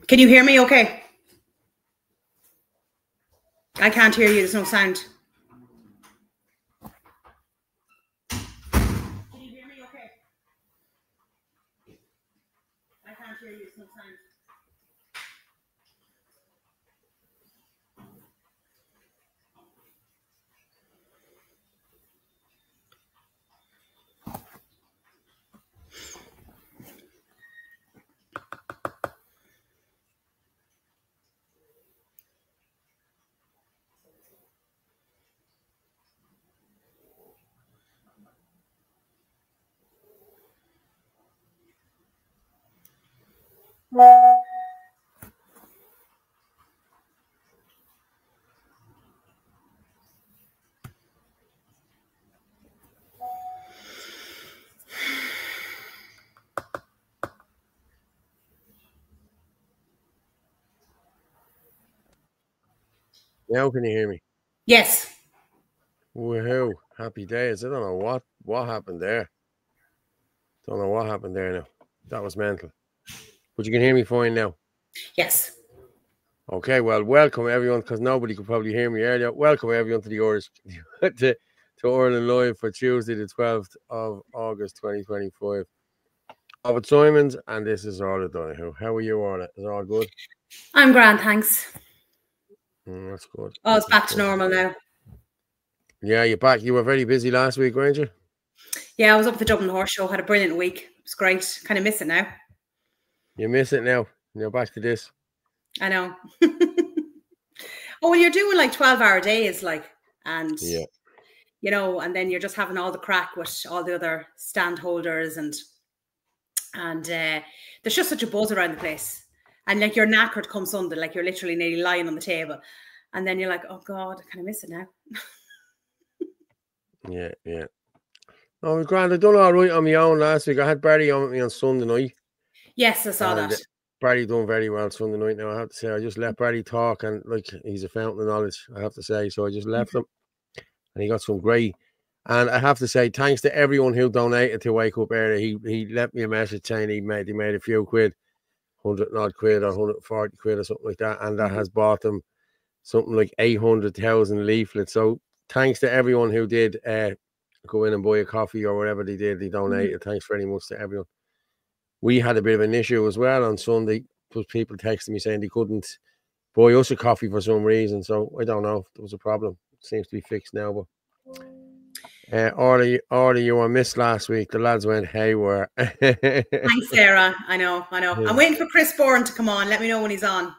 Can you hear me okay? I can't hear you. There's no sound. Can you hear me okay? I can't hear you. There's no sound. Now can you hear me? Yes. Woohoo. Happy days. I don't know what happened there. Don't know what happened there now. That was mental. But you can hear me fine now. Yes. Okay, well, welcome everyone, because nobody could probably hear me earlier. Welcome everyone to the to Orla Live for Tuesday, the 12th of August, 2025. I'm Fitzsimons, and this is Orla Donohoe. How are you, Orla? Is it all good? I'm grand, thanks. That's good. Oh, it's back to normal now. Yeah, you're back. You were very busy last week, weren't you? Yeah, I was up at the Donohoe show. Had a brilliant week. It was great. Kind of miss it now. You miss it now. You're back to this. I know. Oh, when you're doing like 12-hour days, and yeah, you know, and then you're just having all the crack with all the other stand holders, and there's just such a buzz around the place. And like you're knackered come Sunday, like you're literally nearly lying on the table, and then you're like, oh God, I kind of miss it now. yeah. Oh, grand. I done all right on my own last week. I had Barry on with me on Sunday night. Yes, I saw that. Barry done very well Sunday night. Now I have to say, I just let Barry talk, and like he's a fountain of knowledge, I have to say. So I just left him, and he got some great. And I have to say, thanks to everyone who donated to Wake Up Area. He left me a message saying he made a few quid, 100 odd quid or 140 quid or something like that, and that has bought them something like 800,000 leaflets. So thanks to everyone who did go in and buy a coffee or whatever they did. They donated. Thanks very much to everyone. We had a bit of an issue as well on Sunday. was people texting me saying they couldn't buy us a coffee for some reason. So I don't know if there was a problem. It seems to be fixed now. But Orla, you were missed last week. The lads went haywire. Thanks, Sarah. I know. Yeah. I'm waiting for Chris Bourne to come on. Let me know when he's on.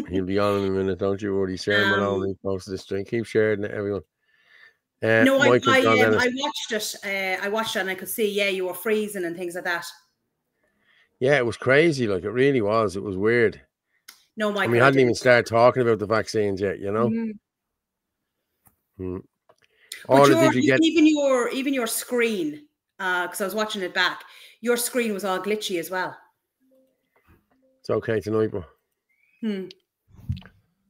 He'll be on in a minute, don't you worry. Share him alone. He posted this string. Keep sharing it, everyone. No, I watched it. I watched it and I could see, you were freezing and things like that. Yeah, it was crazy. Like, it really was. It was weird. No, Michael. And we hadn't even started talking about the vaccines yet, you know? But even your screen, because I was watching it back, your screen was all glitchy as well. It's okay tonight, bro.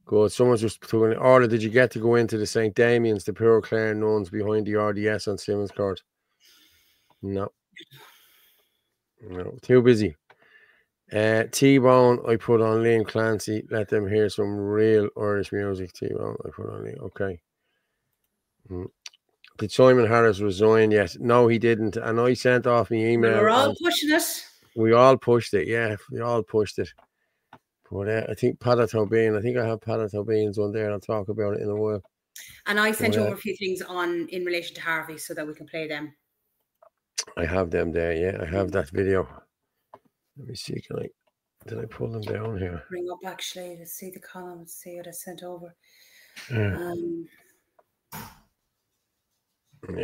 Good. Someone's just talking. Orla, did you get to go into the St. Damian's, the Poor Clare nuns behind the RDS on Simmons Court? No, too busy. T-Bone, I put on Liam Clancy. Let them hear some real Irish music. T-Bone, I put on Liam. Okay. Did Simon Harris resign yet? No, he didn't. And I sent off my email. We were all pushing it. We all pushed it. Yeah, we all pushed it. But I think Padda Tobin, I have Padda Tobin's on there. I'll talk about it in a while. And I sent you over a few things in relation to Harvey so that we can play them. I have them there, yeah. I have that video. Let me see, did I pull them down here? Bring up actually, let's see the column, let's see what I sent over. Yeah,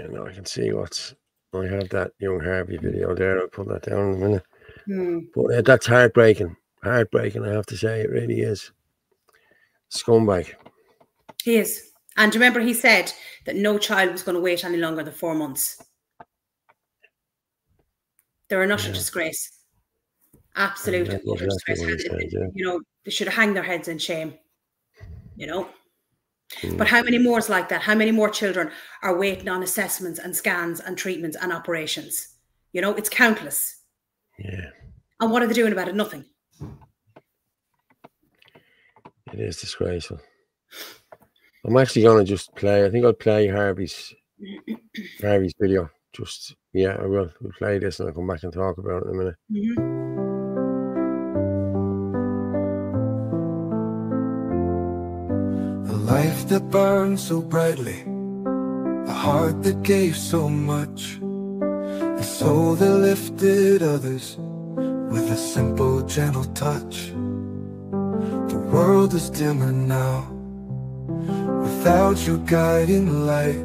no, I can see I have that young Harvey video there. I'll pull that down in a minute. But that's heartbreaking. Heartbreaking, I have to say. It really is. Scumbag. He is. And remember, he said that no child was going to wait any longer than 4 months. They're an utter disgrace. Absolute utter disgrace. They should have hanged their heads in shame. But how many more is like that? How many more children are waiting on assessments and scans and treatments and operations? It's countless. Yeah. And what are they doing about it? Nothing. It is disgraceful. I'm actually going to just play. I think I'll play Harvey's video. I will. We'll play this and I'll come back and talk about it in a minute. A life that burned so brightly, a heart that gave so much, a soul that lifted others with a simple, gentle touch. The world is dimmer now without your guiding light,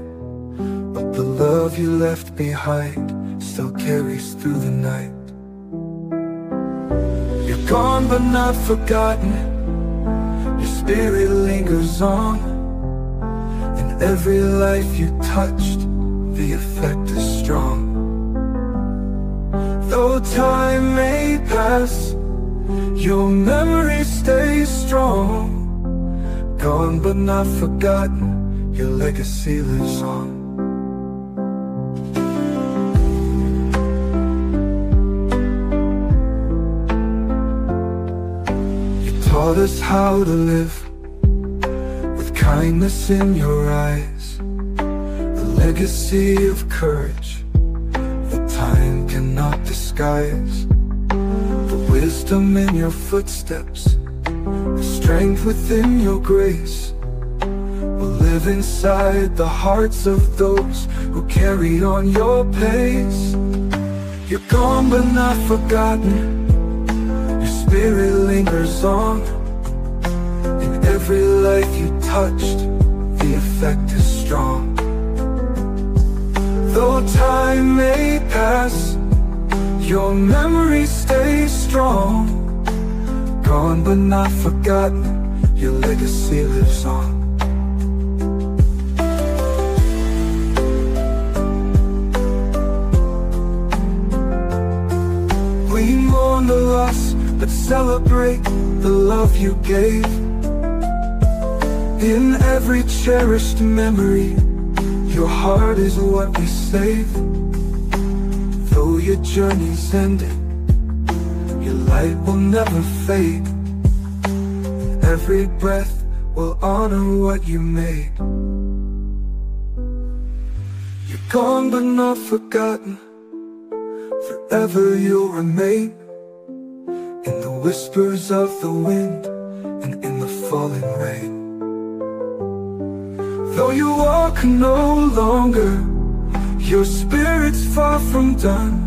but the love you left behind still carries through the night. You're gone but not forgotten. Your spirit lingers on. In every life you touched, the effect is strong. Though time may pass, your memory stays strong. Gone but not forgotten, your legacy lives on. You taught us how to live with kindness in your eyes, a legacy of courage that time cannot disguise. The wisdom in your footsteps, the strength within your grace, will live inside the hearts of those who carry on your pace. You're gone but not forgotten. Your spirit lingers on. In every life you touched, the effect is strong. Though time may pass, your memory stays strong. Gone but not forgotten, your legacy lives on. We mourn the loss, but celebrate the love you gave. In every cherished memory, your heart is what we save. Though your journey's ended, your light will never fade. Every breath will honor what you made. You're gone but not forgotten. Forever you'll remain in the whispers of the wind and in the falling rain. Though you walk no longer, your spirit's far from done,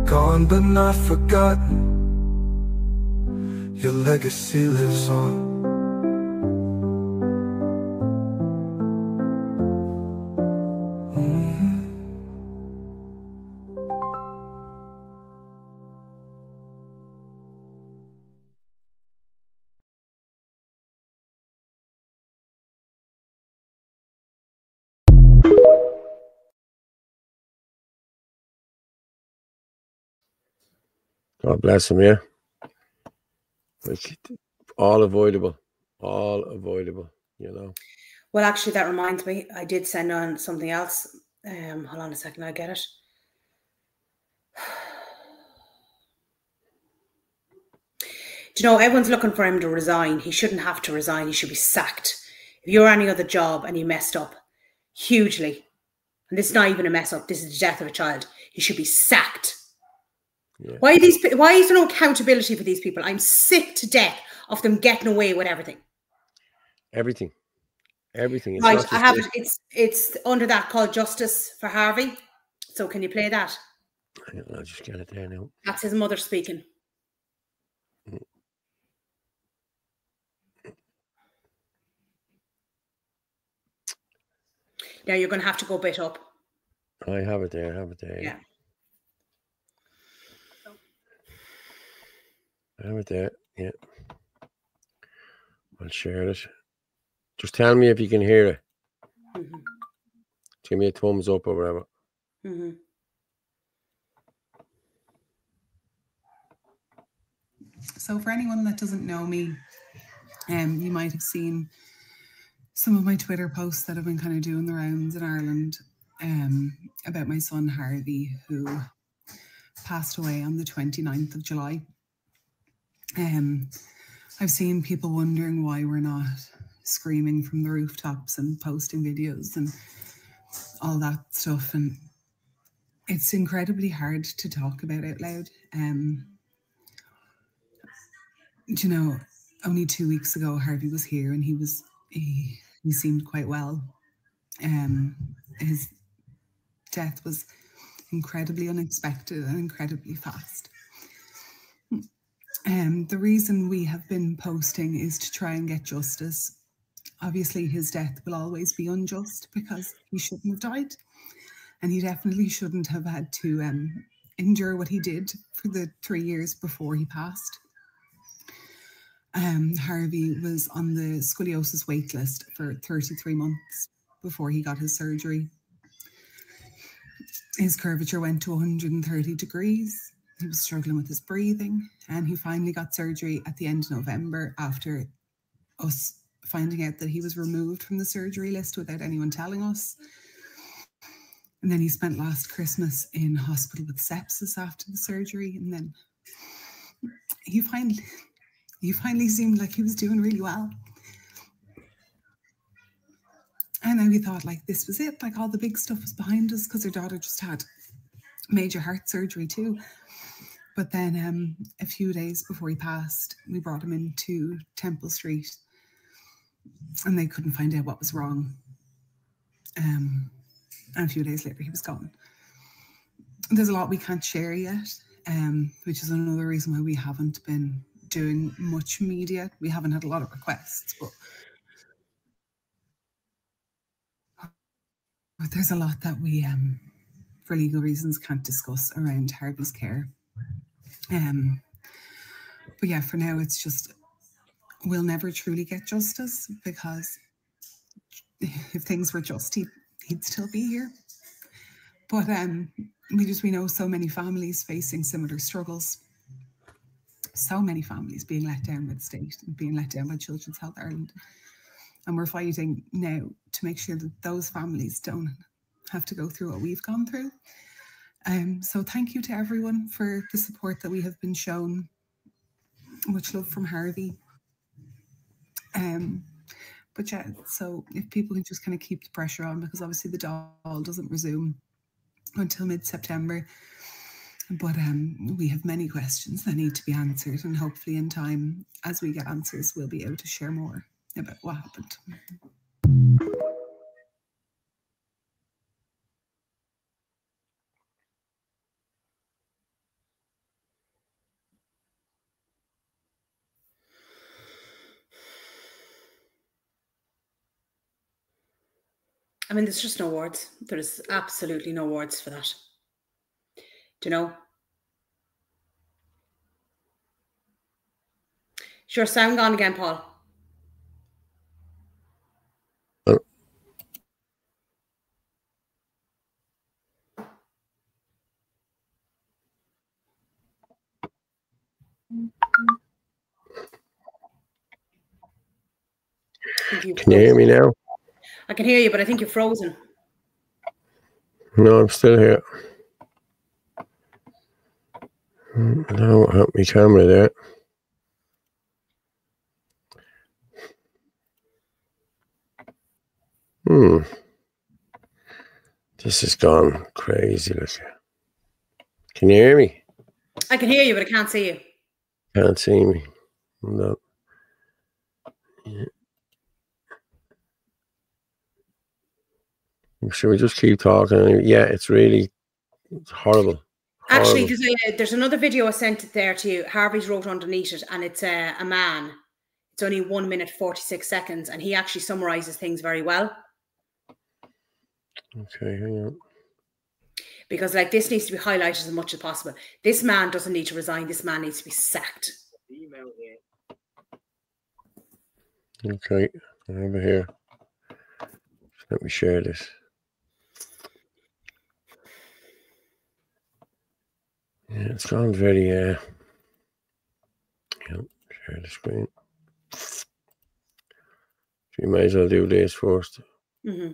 gone but not forgotten. Your legacy lives on. God bless him, yeah. Like, all avoidable, you know. Well, actually, that reminds me, I did send on something else. Hold on a second, I'll get it. Do you know, everyone's looking for him to resign. He shouldn't have to resign. He should be sacked. If you're any other job and you messed up hugely, and this is not even a mess up, this is the death of a child, he should be sacked. Yeah. Why is there no accountability for these people? I'm sick to death of them getting away with everything. Everything. It's right, I have it. It's under that called Justice for Harvey. So can you play that? I'll just get it there now. That's his mother speaking. Now you're going to have to go a bit up. I have it there. Yeah. I have it there. Yeah. I'll share it. Just tell me if you can hear it. Mm-hmm. Give me a thumbs up or whatever. Mm-hmm. So for anyone that doesn't know me, you might have seen some of my Twitter posts that have been kind of doing the rounds in Ireland about my son Harvey, who passed away on the 29th of July. I've seen people wondering why we're not screaming from the rooftops and posting videos and all that stuff. And it's incredibly hard to talk about out loud. You know, only 2 weeks ago, Harvey was here and he seemed quite well. His death was incredibly unexpected and incredibly fast. The reason we have been posting is to try and get justice. Obviously, his death will always be unjust because he shouldn't have died. And he definitely shouldn't have had to endure what he did for the 3 years before he passed. Harvey was on the scoliosis wait list for 33 months before he got his surgery. His curvature went to 130 degrees. He was struggling with his breathing, and he finally got surgery at the end of November after us finding out that he was removed from the surgery list without anyone telling us. And then he spent last Christmas in hospital with sepsis after the surgery, and then he finally seemed like he was doing really well. And then we thought, like, this was it. Like, all the big stuff was behind us because her daughter just had major heart surgery too. But then a few days before he passed, we brought him into Temple Street and they couldn't find out what was wrong. And a few days later, he was gone. There's a lot we can't share yet, which is another reason why we haven't been doing much media. We haven't had a lot of requests, but there's a lot that we, for legal reasons, can't discuss around Harvey's care. But yeah, for now, it's just, we'll never truly get justice because if things were just, he'd still be here. But we know so many families facing similar struggles. So many families being let down by the state and being let down by Children's Health Ireland. And we're fighting now to make sure that those families don't have to go through what we've gone through. So thank you to everyone for the support that we have been shown. Much love from Harvey. But yeah, so if people can just kind of keep the pressure on, because obviously the doll doesn't resume until mid-September. But we have many questions that need to be answered, and hopefully in time, as we get answers, we'll be able to share more about what happened. I mean, there's just no words. There's absolutely no words for that. Do you know? Is your sound gone again, Paul? Can you hear me now? I can hear you, but I think you're frozen. No, I'm still here. I don't know what happened to my camera there. This has gone crazy. Listen. Can you hear me? I can hear you, but I can't see you. Can't see me. No. Yeah. Should we just keep talking? Yeah, it's horrible. Actually, there's another video I sent it there to you. Harvey's wrote underneath it, and it's a man. It's only 1 minute 46 seconds, and he actually summarizes things very well. Okay, hang on. Because like this needs to be highlighted as much as possible. This man doesn't need to resign. This man needs to be sacked. Okay, over here. Let me share this. Yeah, it's gone very yeah, share the screen. So you might as well do this first. Mm-hmm.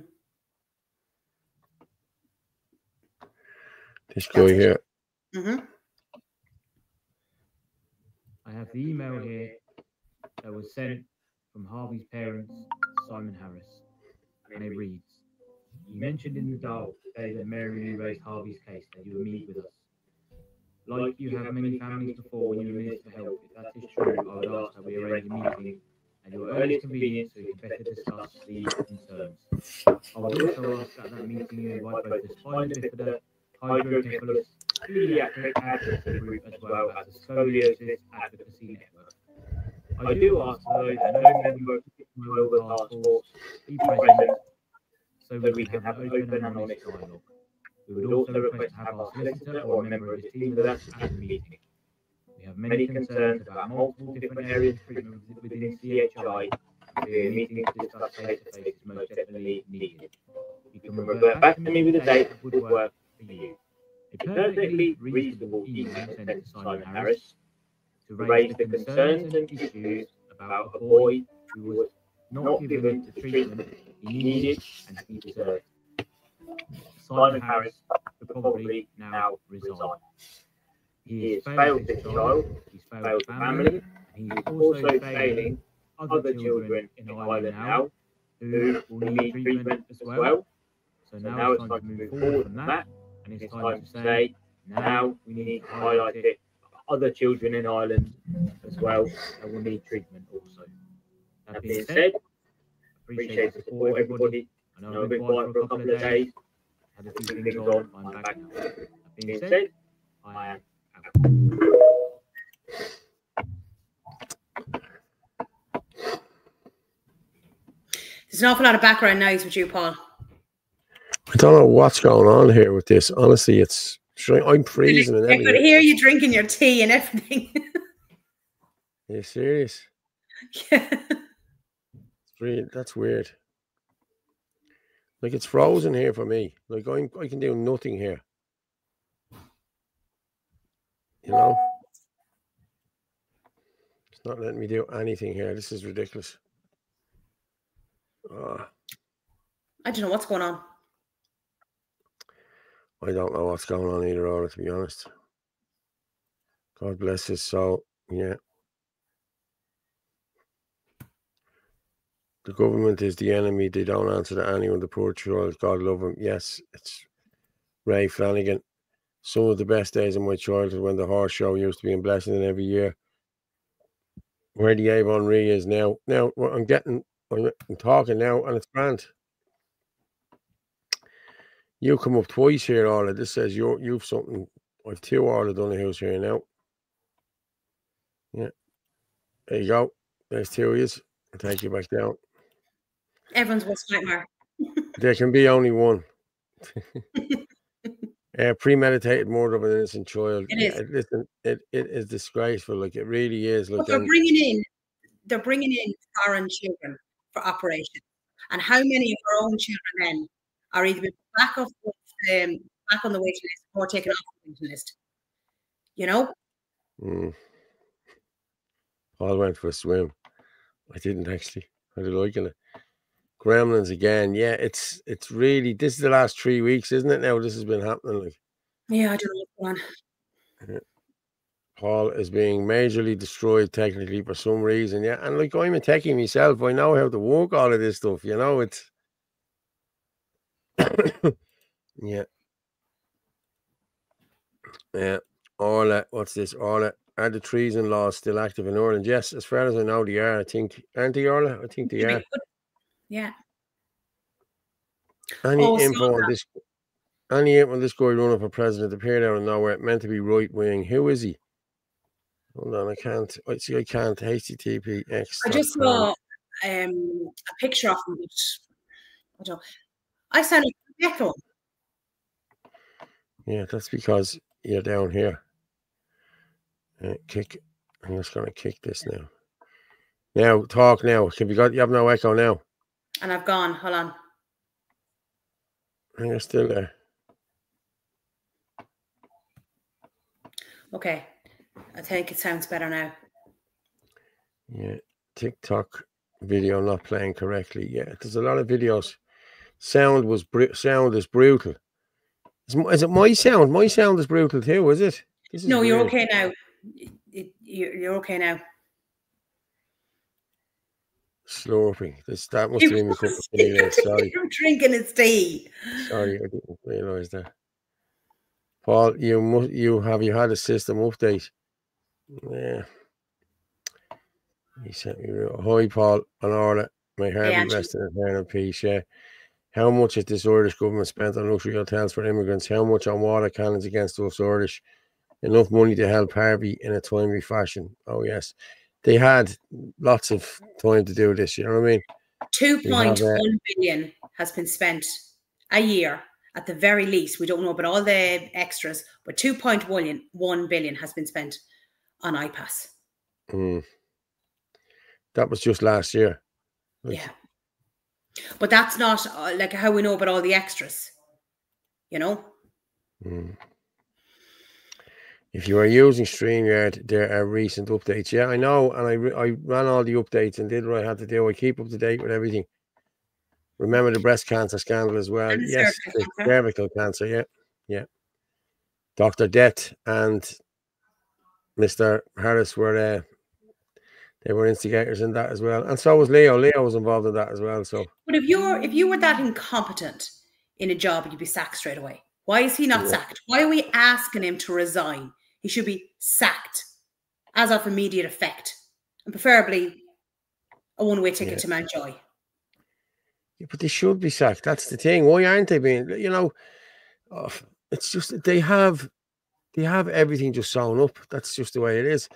This guy here. Mm-hmm. I have the email here that was sent from Harvey's parents, Simon Harris, and it reads, "You mentioned in the dial the day that Mary raised Harvey's case that you would meet with us. Like you have many families before when you were Minister for Health, if that is true, I would ask that we arrange a meeting at your earliest convenience so we can better discuss these concerns. I would also ask at that meeting you invite both the spina bifida, hydrocephalus, pediatric advocacy group as well as the scoliosis advocacy network. I do ask though that no member of the Orla task force be present so we can have an open and honest dialogue. We would also request to have our solicitor or a member of his team with us at the meeting. We have many concerns about multiple different areas of treatment within CHI, so a meeting to discuss face-to-face is most definitely needed. You can revert back to me with a date that would work for you. A perfectly reasonable email sent to Simon Harris to raise the concerns and issues about a boy who was not given the treatment he needed and he deserved. Simon Harris could probably now resign. He has failed this child, he's failed family, and he's also failing other children in Ireland now who will need treatment as well. So now it's time to move forward from that, and it's time to say, now we need to highlight it for other children in Ireland as well that will need treatment also. That being said, appreciate the support, everybody. I know I've been quiet for a couple of days, had a few things on, I'm back now. That being said, I am out. There's an awful lot of background noise with you, Paul. I don't know what's going on here with this. Honestly, I'm freezing and everything. I could hear you drinking your tea and everything. Are you serious? Yeah. That's weird. Like it's frozen here for me. Like I can do nothing here. You know? It's not letting me do anything here. This is ridiculous. I don't know what's going on. I don't know what's going on either, Orla, to be honest. God bless his soul. Yeah. The government is the enemy. They don't answer to anyone. The poor child, God love him. Yes, it's Ray Flanagan. some of the best days of my childhood when the horse show used to be in Blessington every year. Where the Avon Re is now. Now I'm talking now, and it's grand. You come up twice here, Orla. This says you've something. I've 2 Orla Donohoes here now. Yeah. There you go. There's 2 of yous. I'll take you back down. Everyone's worst nightmare. There can be only one. Premeditated murder of an innocent child. It is. Listen, it is disgraceful. Like, it really is. Like, But they're bringing in foreign children for operations. And how many of our own children then are either back on the waiting list or taken off the waiting list? You know? Paul went for a swim. I didn't actually. I did liking it. Gremlins again. Yeah, it's really, this is the last 3 weeks, isn't it now? This has been happening. Like, yeah, I don't know what's going on. Paul is being majorly destroyed technically for some reason. Yeah, and like, I'm a techie myself. I know how to work all of this stuff. You know, it's yeah. Orla, what's this? Orla, are the treason laws still active in Ireland? Yes, as far as I know, they are. I think, aren't they, Orla? I think they are. Yeah. Any info on this? Any info on this guy running for president appeared out of nowhere, meant to be right wing. Who is he? Hold on, I can't. I can't. HTTPX. I just saw a picture of him. I sound like an echo. Yeah, that's because you're down here. Kick. I'm just going to kick this now. Now, talk now. You have no echo now. And I've gone. Hold on. And you're still there. Okay. I think it sounds better now. Yeah. TikTok video not playing correctly. Yeah, there's a lot of videos. Sound is brutal. Is it my sound? My sound is brutal too, is it? No, you're okay now. You're okay now. Slurping. That must have been a couple of days. Sorry. You're drinking his tea. Sorry, I didn't realise that. Paul, you had a system update? Yeah. He sent me. Hi, Paul and Orla. My heart be resting in eternal peace. Yeah. How much has this Irish government spent on luxury hotels for immigrants? How much on water cannons against us Irish? Enough money to help Harvey in a timely fashion. Oh, yes. They had lots of time to do this, you know what I mean? 2.1 billion has been spent a year at the very least. We don't know about all the extras, but 2.1 billion has been spent on iPass. That was just last year. Yeah. But that's not like how we know about all the extras, you know? If you are using StreamYard, there are recent updates. Yeah, I know. And I ran all the updates and did what I had to do. I keep up to date with everything. Remember the breast cancer scandal as well. And yes, cervical cancer. Yeah. Yeah. Dr. Det and Mr. Harris were they were instigators in that as well. And so was Leo. Leo was involved in that as well. So, but if you were that incompetent in a job, you'd be sacked straight away. Why is he not sacked? Why are we asking him to resign? He should be sacked as of immediate effect, and preferably a one-way ticket to Mountjoy. Yeah, but they should be sacked. That's the thing. Why aren't they being? You know, it's just they have everything just sewn up. That's just the way it is.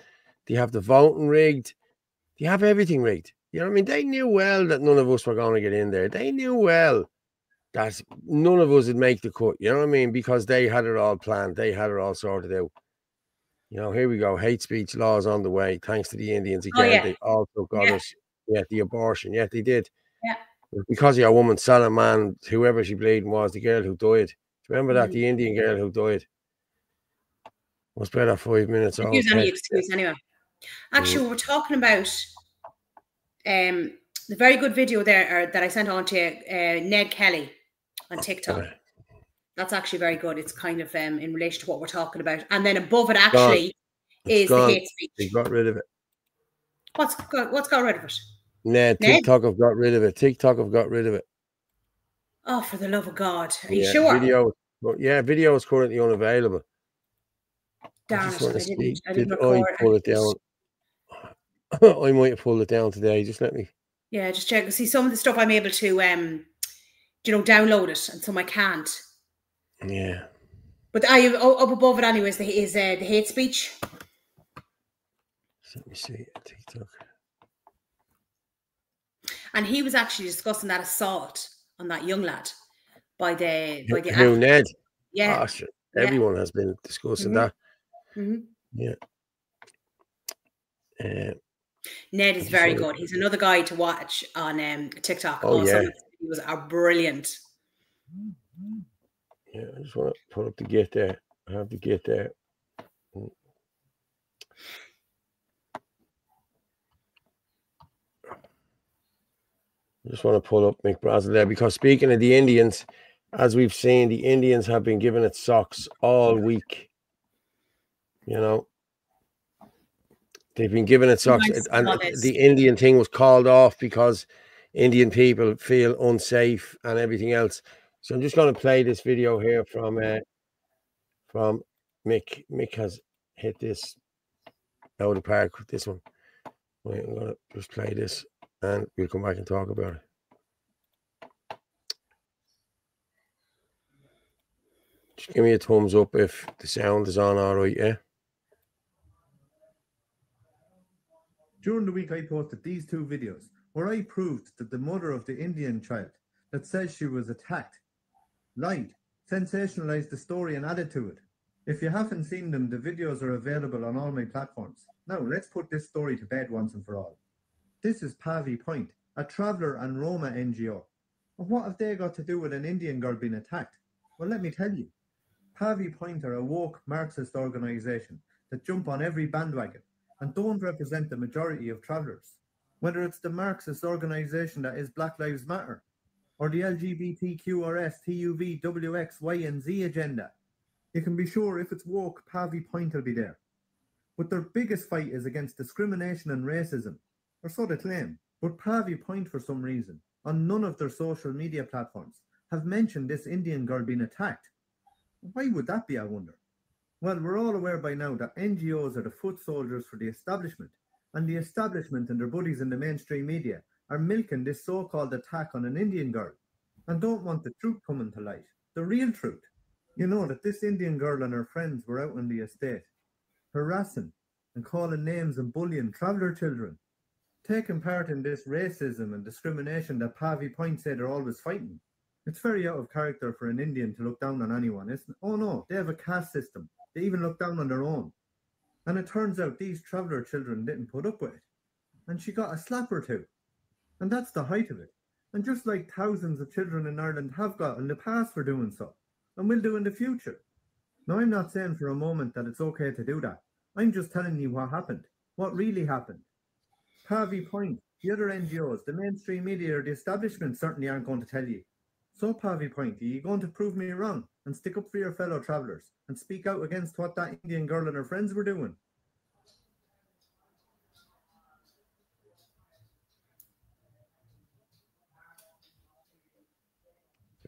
They have the voting rigged. They have everything rigged. You know what I mean? They knew well that none of us were going to get in there. They knew well that none of us would make the cut. You know what I mean? Because they had it all planned. They had it all sorted out. You know, here we go. Hate speech laws on the way. Thanks to the Indians again. They also got us. Yeah, the abortion. Yeah, they did. Yeah. Because of a woman, selling man, whoever she bleeding was, the girl who died. Remember that? The Indian girl who died. Was better 5 minutes old. Excuse anyway. Actually, we're talking about the very good video there that I sent on to Ned Kelly on TikTok. That's actually very good. It's kind of in relation to what we're talking about. And then above it actually is the hate speech. They got rid of it. What's got rid of it? Ned? TikTok have got rid of it. TikTok have got rid of it. Oh, for the love of God. Are you sure? Video is currently unavailable. Darn just it, want to see. I Did didn't I record. pull it down? I might have pulled it down today. Just let me. Yeah, just check. See, some of the stuff I'm able to, download it, and some I can't. Yeah. But up above it, anyways, the hate speech. Let me see TikTok. And he was actually discussing that assault on that young lad by the Who, Ned? Yeah. Oh, shit. Everyone has been discussing that. Yeah. Ned is very good. He's another guy to watch on TikTok. Oh, yeah. Some of his videos are brilliant. Yeah, I just want to put up the git there. I have the git there. I just want to pull up Mick Brazel there, because speaking of the Indians, as we've seen, the Indians have been giving it socks all week. You know, they've been giving it socks, and the Indian thing was called off because Indian people feel unsafe and everything else. So I'm just going to play this video here from Mick. Mick has hit this out of the park with this one. Wait, I'm going to just play this, and we'll come back and talk about it. Just give me a thumbs up if the sound is on all right, yeah? During the week, I posted these two videos where I proved that the mother of the Indian child that says she was attacked lied, sensationalized the story and added to it. If you haven't seen them, the videos are available on all my platforms. Now, let's put this story to bed once and for all. This is Pavi Point, a traveller and Roma NGO. And what have they got to do with an Indian girl being attacked? Well, let me tell you. Pavi Point are a woke Marxist organisation that jump on every bandwagon and don't represent the majority of travellers. Whether it's the Marxist organisation that is Black Lives Matter, or the LGBTQRS, TUV, WX, Y and Z agenda, you can be sure if it's woke, Pavi Point will be there. But their biggest fight is against discrimination and racism, or so they claim. But Pavi Point, for some reason, on none of their social media platforms, have mentioned this Indian girl being attacked. Why would that be, I wonder? Well, we're all aware by now that NGOs are the foot soldiers for the establishment, and the establishment and their buddies in the mainstream media are milking this so-called attack on an Indian girl and don't want the truth coming to light, the real truth. You know that this Indian girl and her friends were out on the estate, harassing and calling names and bullying traveller children, taking part in this racism and discrimination that Pavi Point say they're always fighting. It's very out of character for an Indian to look down on anyone, isn't it? Oh no, they have a caste system. They even look down on their own. And it turns out these traveller children didn't put up with it. And she got a slap or two. And that's the height of it. And just like thousands of children in Ireland have got in the past for doing so, and will do in the future. Now, I'm not saying for a moment that it's okay to do that. I'm just telling you what happened, what really happened. Pavi Point, the other NGOs, the mainstream media or the establishment certainly aren't going to tell you. So, Pavi Point, are you going to prove me wrong and stick up for your fellow travellers and speak out against what that Indian girl and her friends were doing?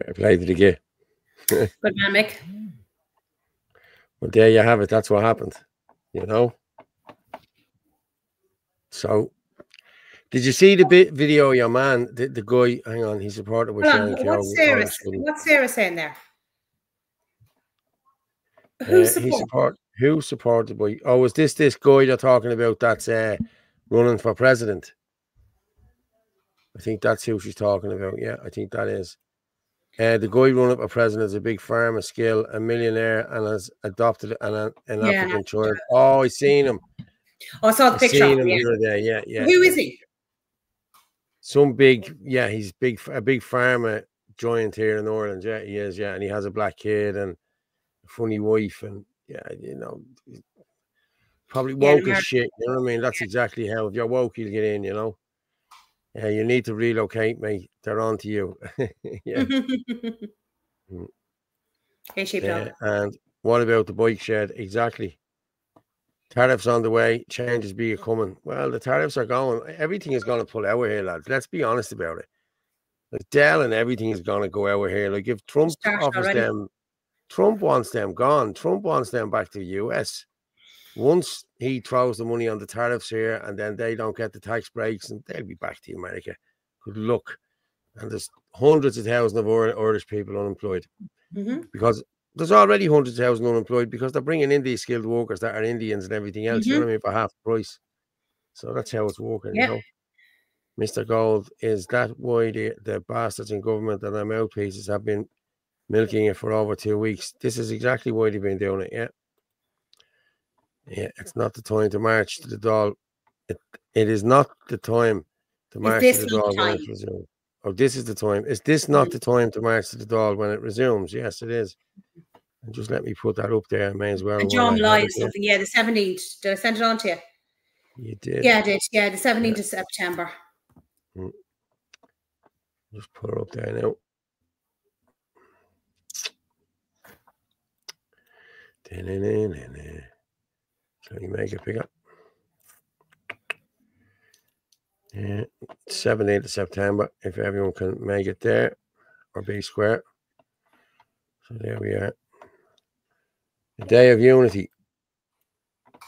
I played it again. Good man, Mick. Well, there you have it. That's what happened, you know. So, did you see the video, your man, the guy, hang on, he supported with Sharon Keogh. What's Sarah saying there? Who supported by, oh, is this guy they're talking about that's running for president? I think that's who she's talking about. Yeah, I think that is. The guy running for president is a big farmer skill, a millionaire, and has adopted an African child. Oh, I seen him. Oh, I saw the picture. Seen him the other day. Yeah. Who is he? Some big, he's a big farmer giant here in Ireland. Yeah, he is. Yeah, and he has a black kid and a funny wife, and you know, probably woke as shit. You know what I mean? That's exactly how, if you're woke, you'll get in. You know. Yeah, you need to relocate, mate. They're on to you. Yeah. And what about the bike shed? Exactly. Tariffs on the way, changes be coming. Well, the tariffs are going. Everything is going to pull out here, lads. Let's be honest about it. Like Dell and everything is going to go out here. Like if Trump offers them, Trump wants them gone. Trump wants them back to the US. once he throws the money on the tariffs here and then they don't get the tax breaks and they'll be back to America. Good luck. And there's hundreds of thousands of Irish people unemployed because there's already hundreds of thousands unemployed because they're bringing in these skilled workers that are Indians and everything else, you know what I mean, for half the price. So that's how it's working, you know. Mr. Gold, is that why the bastards in government and their mouthpieces have been milking it for over 2 weeks? This is exactly why they've been doing it, yeah. Yeah, it's not the time to march to the Dáil. It is not the time to march to the Dáil when it resumes. Oh, this is the time. Is this not the time to march to the Dáil when it resumes? Yes, it is. And just let me put that up there. I may as well. And John live something. Yeah, the 17th. Did I send it on to you? You did. Yeah, I did. Yeah, the 17th of September. Just put her up there now. Can you make it bigger? Yeah, 17th of September, if everyone can make it there, or be square. So there we are. The Day of Unity.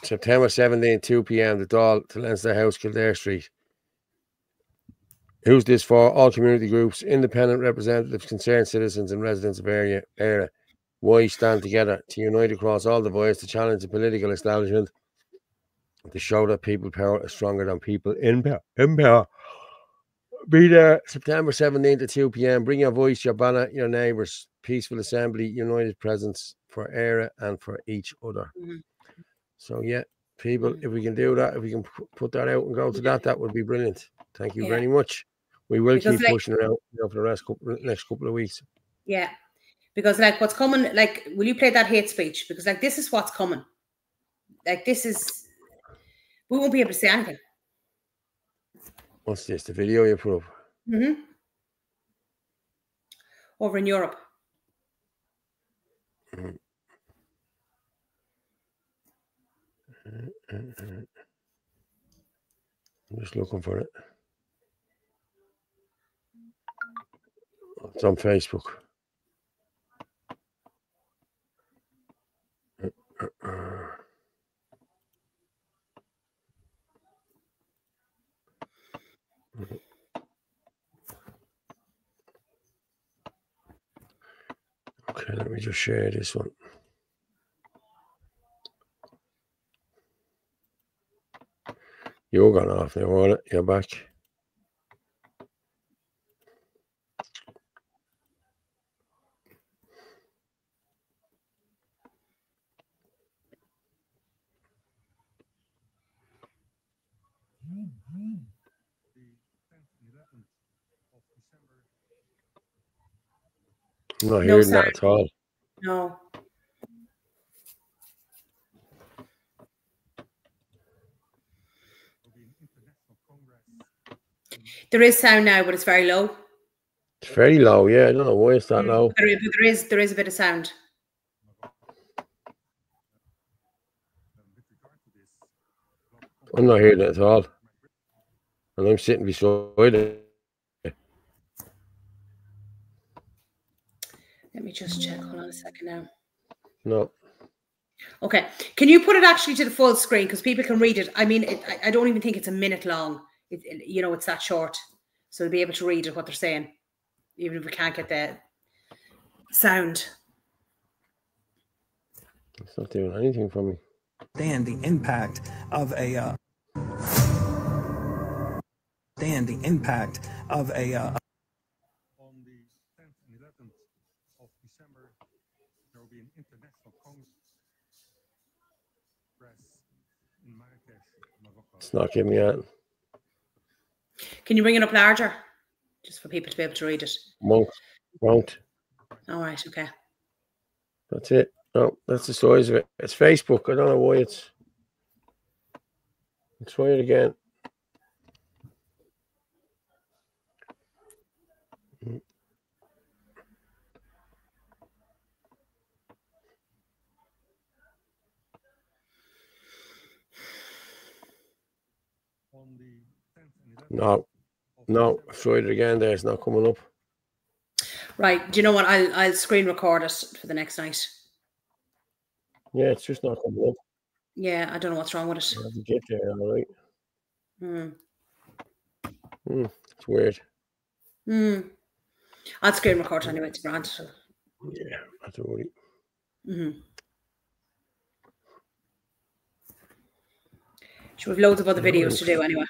September 17, 2 p.m, the Dáil to Leinster House, Kildare Street. Who's this for? All community groups, independent representatives, concerned citizens and residents of area. Why stand together? To unite across all divides, to challenge the political establishment, to show that people power is stronger than people in power. Be there September 17th at 2 p.m. Bring your voice, your banner, your neighbours. Peaceful assembly, united presence for Éire and for each other. So, yeah, people, if we can do that, if we can put that out and go to that, that would be brilliant. Thank you very much. We will keep pushing it out for the next couple of weeks. Yeah, because like what's coming, like, will you play that hate speech? Because like this is what's coming. Like this is, we won't be able to say anything. What's this? The video you put up? Over in Europe. I'm just looking for it. It's on Facebook. Okay, let me just share this one. You're gone off now, Orla. You're back. I'm not hearing that at all. No. There is sound now, but it's very low. It's very low, yeah. I don't know why it's that low. But there is a bit of sound. I'm not hearing it at all. And I'm sitting beside it. Let me just check. Hold on a second now. No. Okay. Can you put it actually to the full screen because people can read it? I mean, I don't even think it's a minute long. You know, it's that short. So they'll be able to read it, what they're saying, even if we can't get the sound. It's not doing anything for me. Understand the impact of a on the 10th and 11th of December, there will be an international congress in Marrakesh, Morocco. It's not giving me out. Can you bring it up larger? Just for people to be able to read it. Won't. All right, okay. That's it. No, that's the size of it. It's Facebook. I don't know why it's... Let's try it again. No, I've tried it again there. It's not coming up. Right. Do you know what? I'll screen record it for the next night. Yeah, it's just not coming up. Yeah, I don't know what's wrong with it. You have to get there, all right. It's weird. I'll screen record anyway, it's grand. Yeah, that's a worry. So we've loads of other videos to do anyway.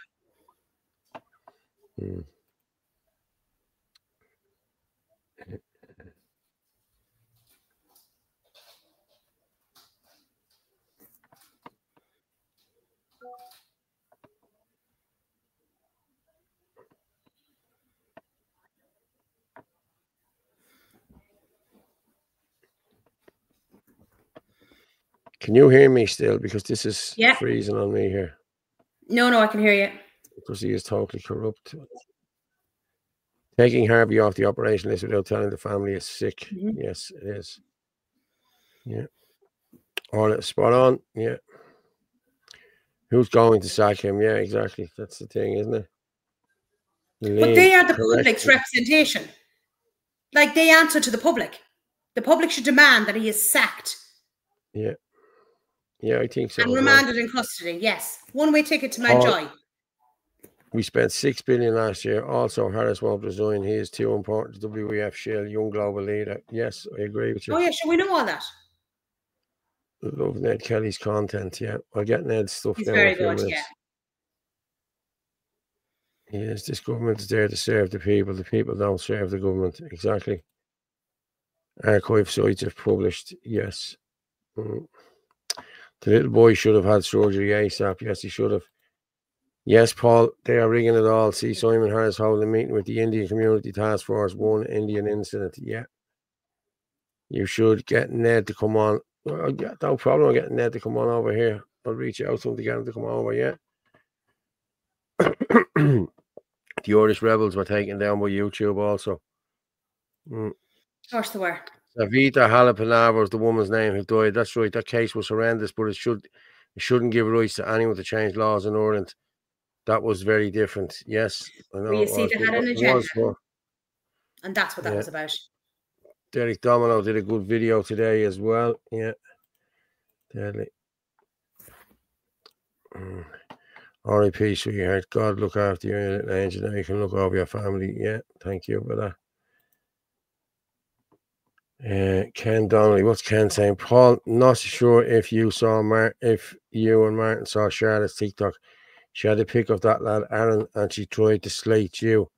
Can you hear me still? Because this is Yeah. freezing on me here. No, I can hear you. Because he is totally corrupt. Taking Harvey off the operation list without telling the family is sick. Yes, it is. Yeah. Orla, spot on. Yeah. Who's going to sack him? Yeah, exactly. That's the thing, isn't it? But they are the public's representation. Like, they answer to the public. The public should demand that he is sacked. Yeah. Yeah, I think so. And remanded in custody, yes. One-way ticket to Mountjoy. We spent $6 billion last year. Also, Harris won't resign. He is too important to WEF Shell, young global leader. Yes, I agree with you. Oh, yeah, sure, we know all that. Love Ned Kelly's content, yeah. I'll get Ned's stuff He's down very in a few good, minutes. Yes, this government is there to serve the people. The people don't serve the government. Exactly. Archive sites have published, yes. The little boy should have had surgery ASAP. Yes, he should have. Yes, Paul, they are rigging it all. See, Simon Harris holding a meeting with the Indian Community Task Force, one Indian incident. Yeah. You should get Ned to come on. Well, yeah, no problem getting Ned to come on over here. I'll reach out to him to get him to come over, yeah. The Irish rebels were taken down by YouTube also. Of course they were. Savita Halapanava was the woman's name who died. That's right. That case was horrendous, but it shouldn't give rights to anyone to change laws in Ireland. That was very different. Yes, I know. Well, you see, they had an agenda. And that's what that was about. Derek Domino did a good video today as well. Yeah. Deadly. R.I.P. sweetheart. God look after you, little angel. Now you can look over your family. Yeah. Thank you for that. Ken Donnelly. What's Ken saying? Paul, not sure if you and Martin saw Charlotte's TikTok. She had to pick up that lad, Aaron, and she tried to slate you.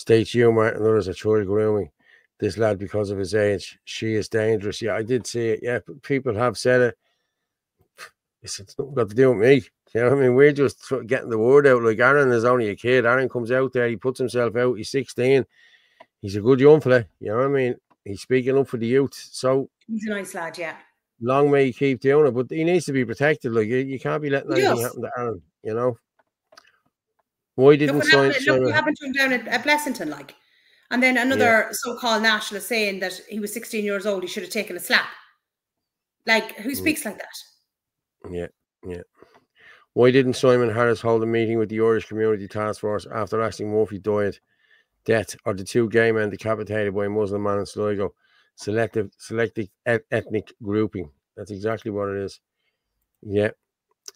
Martin, and others are truly grooming this lad because of his age. She is dangerous. Yeah, I did see it. Yeah, people have said it. It's nothing got to do with me. You know what I mean? We're just getting the word out. Like, Aaron is only a kid. Aaron comes out there. He puts himself out. He's 16. He's a good young fella. You know what I mean? He's speaking up for the youth. So he's a nice lad, yeah. Long may he keep doing it, but he needs to be protected. Like, you can't be letting anything happen to Aaron, you know? Why didn't look what happened to him down at Blessington, like. And then another so-called nationalist saying that he was 16 years old, he should have taken a slap. Like, who speaks like that? Yeah, yeah. Why didn't Simon Harris hold a meeting with the Irish Community Task Force after Ashling Murphy died? Death, or the two gay men decapitated by a Muslim man in Sligo? Selective ethnic grouping. That's exactly what it is. Yeah.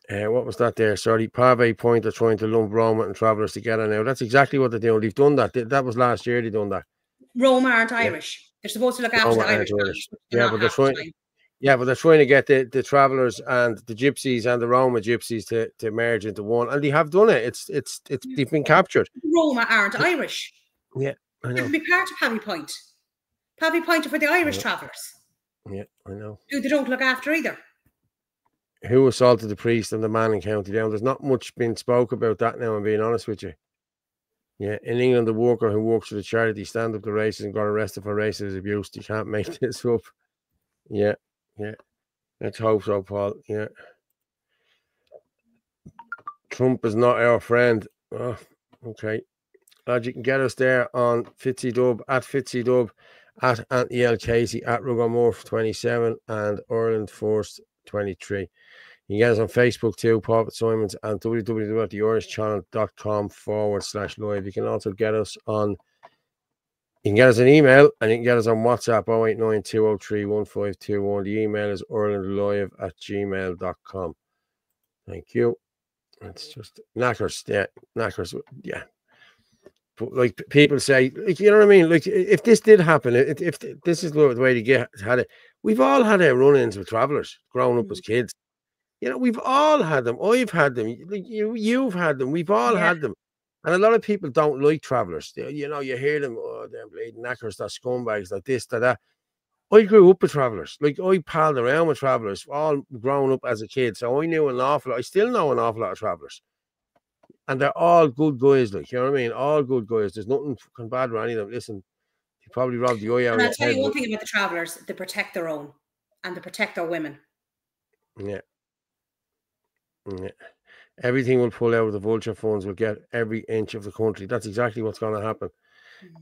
What was that there? Sorry, Pave Point are trying to lump Roma and travellers together now. That's exactly what they're doing. They've done that. That was last year they done that. Roma aren't Irish. They're supposed to look after the Irish. Yeah, but they're trying. Yeah, but they're trying to get the travellers and the gypsies and the Roma gypsies to merge into one, and they have done it. It's they've been captured. Roma aren't Irish. Yeah, I know. They can be part of Pavy Point. Pavy Point are for the Irish travellers. Yeah, I know. Who they don't look after either. Who assaulted the priest and the man in County Down? There's not much been spoke about that now, I'm being honest with you. Yeah, in England, the worker who works for the charity Stand Up to Racism got arrested for racist abuse. You can't make this up. Yeah, yeah. Let's hope so, Paul. Yeah. Trump is not our friend. Oh, okay. Glad you can get us there on FitzyDub, at FitzyDub, at Anthony L. Casey, at Rugamorph27, and Ireland Force 23. You can get us on Facebook too, Paul Fitzsimons, and www.theirishchannel.com/live. You can also get us on, you can get us an email, and you can get us on WhatsApp 0892031521. The email is irelandlive@gmail.com. Thank you. It's just knackers. Yeah, knackers. Yeah. But like people say, like, you know what I mean? Like if this did happen, if this is the way to get had it, we've all had our run-ins with travelers growing up as kids. You know, we've all had them. I've had them. You've had them. We've all had them. And a lot of people don't like travelers. You know, you hear them, oh, they're bleeding knackers, they're scumbags, like this, that. I grew up with travelers. Like I palled around with travelers, all grown up as a kid. So I knew an awful lot. I still know an awful lot of travelers. And they're all good guys, like, you know what I mean? All good guys. There's nothing fucking bad with any of them. Listen, you probably robbed the eye out of And I'll your tell head. you one thing about the travellers, they protect their own and they protect their women. Yeah. Yeah. Everything will pull out of the vulture funds. Will get every inch of the country. That's exactly what's going to happen.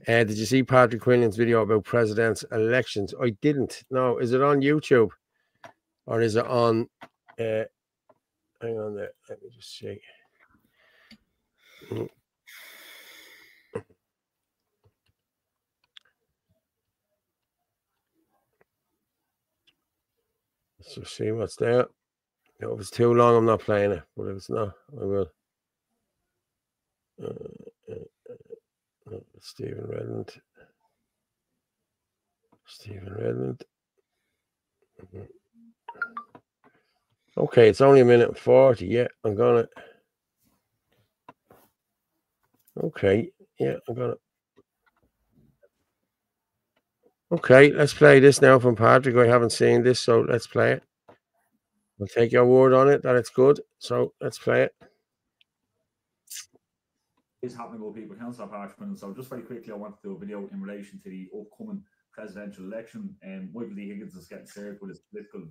Did you see Patrick Quillian's video about president's elections? I didn't. No. Is it on YouTube? Or is it on... hang on there. Let me just see. Let's just see what's there. If it's too long, I'm not playing it. But if it's not, I will. Stephen Redmond. Okay, it's only a minute and 40. Yeah, I'm gonna. Okay, yeah, I'm gonna. Okay, let's play this now from Patrick. I haven't seen this, so let's play it. I'll take your word on it that it's good. So let's play it. Is happening with people, Councillor Patrick. So just very quickly, I want to do a video in relation to the upcoming presidential election. Michael D. Higgins is getting served with his political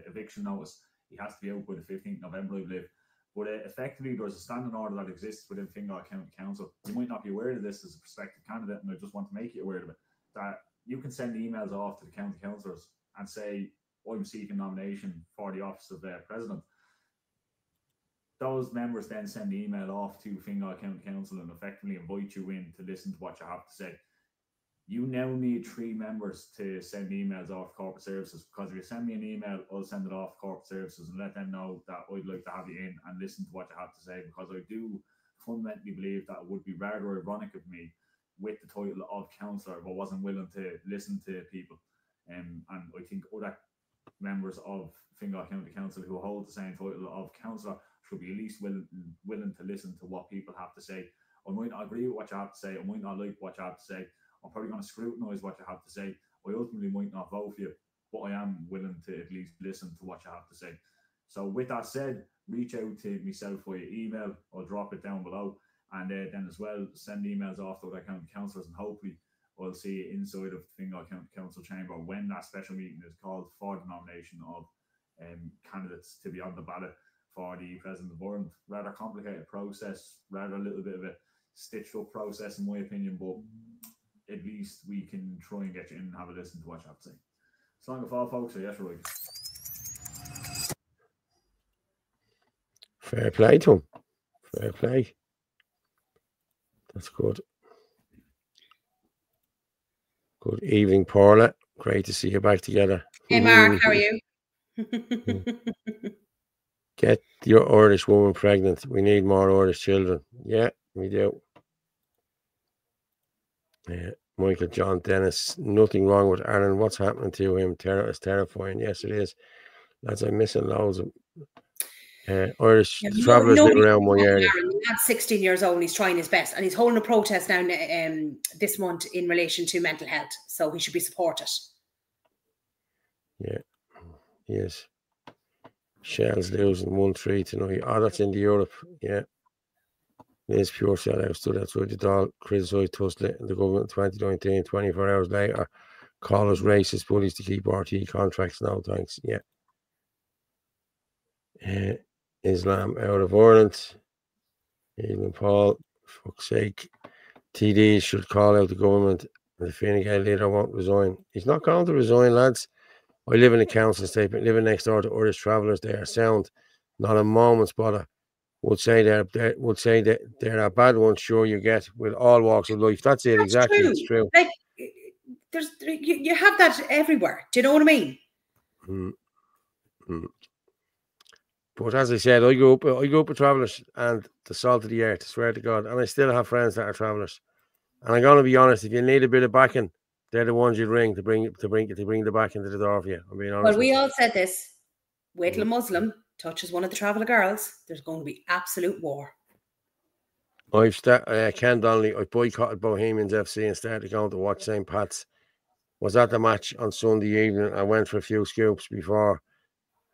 eviction notice. He has to be out by the 15th November, I believe. But effectively, there's a standing order that exists within Fingal County Council. You might not be aware of this as a prospective candidate, and I just want to make you aware of it. That you can send emails off to the county councillors and say, I'm seeking nomination for the office of president. Those members then send the email off to Fingal County Council and effectively invite you in to listen to what you have to say. You now need 3 members to send emails off to corporate services, because if you send me an email, I'll send it off to corporate services and let them know that I'd like to have you in and listen to what you have to say, because I do fundamentally believe that it would be rather ironic of me with the title of councillor if I wasn't willing to listen to people. And I think other members of Fingal County Council who hold the same title of councillor should be at least willing to listen to what people have to say. I might not agree with what you have to say. I might not like what you have to say. I'm probably going to scrutinise what you have to say. I ultimately might not vote for you, but I am willing to at least listen to what you have to say. So with that said, reach out to myself via email. I'll drop it down below. And then as well, send emails off to other county councillors, and hopefully we'll see you inside of Fingal County Council chamber when that special meeting is called for the nomination of candidates to be on the ballot for the President of Ireland. Rather complicated process, rather a little bit of a stitched up process in my opinion, but at least we can try and get you in and have a listen to what you have to say. So long as all folks, yes, right. Fair play to him. Fair play. That's good. Good evening, Orla. Great to see you back together. Hey, Mark, how are you? Get your Irish woman pregnant. We need more Irish children. Yeah, we do. Yeah, Michael John Dennis. Nothing wrong with Aaron. What's happening to him? It's terrifying. Yes, it is. Lads, I'm missing loads of Irish travellers live around my area. The lad's 16 years old and he's trying his best. And he's holding a protest now this month in relation to mental health. So he should be supported. Yeah, yes. Shell's losing 1-3 tonight. Oh, that's in the Europe. Yeah. Liz Pure Shell stood outside the Dáil, criticised Tussle and the government in 2019. 24 hours later, call us racist bullies to keep RT contracts. No, thanks. Yeah. Islam out of Ireland. Even Paul, for fuck's sake. TDs should call out the government. The Fine Gael leader won't resign. He's not going to resign, lads. I live in a council estate, living next door to Irish travellers. They are sound, not a moment's bother. Would say that they're a bad one. Sure, you get with all walks of life. That's it. Exactly, true. It's true. Like you have that everywhere. Do you know what I mean? But as I said, I grew up with travellers and the salt of the earth, I swear to God. And I still have friends that are travellers. And I'm gonna be honest, if you need a bit of backing, they're the ones you'd ring to bring the backing to the door for you. I'm being honest. Well, we all said this. Wait till a Muslim touches one of the traveller girls, there's going to be absolute war. Ken Donnelly, I boycotted Bohemians FC and started going to watch St. Pat's. Was at the match on Sunday evening. I went for a few scoops before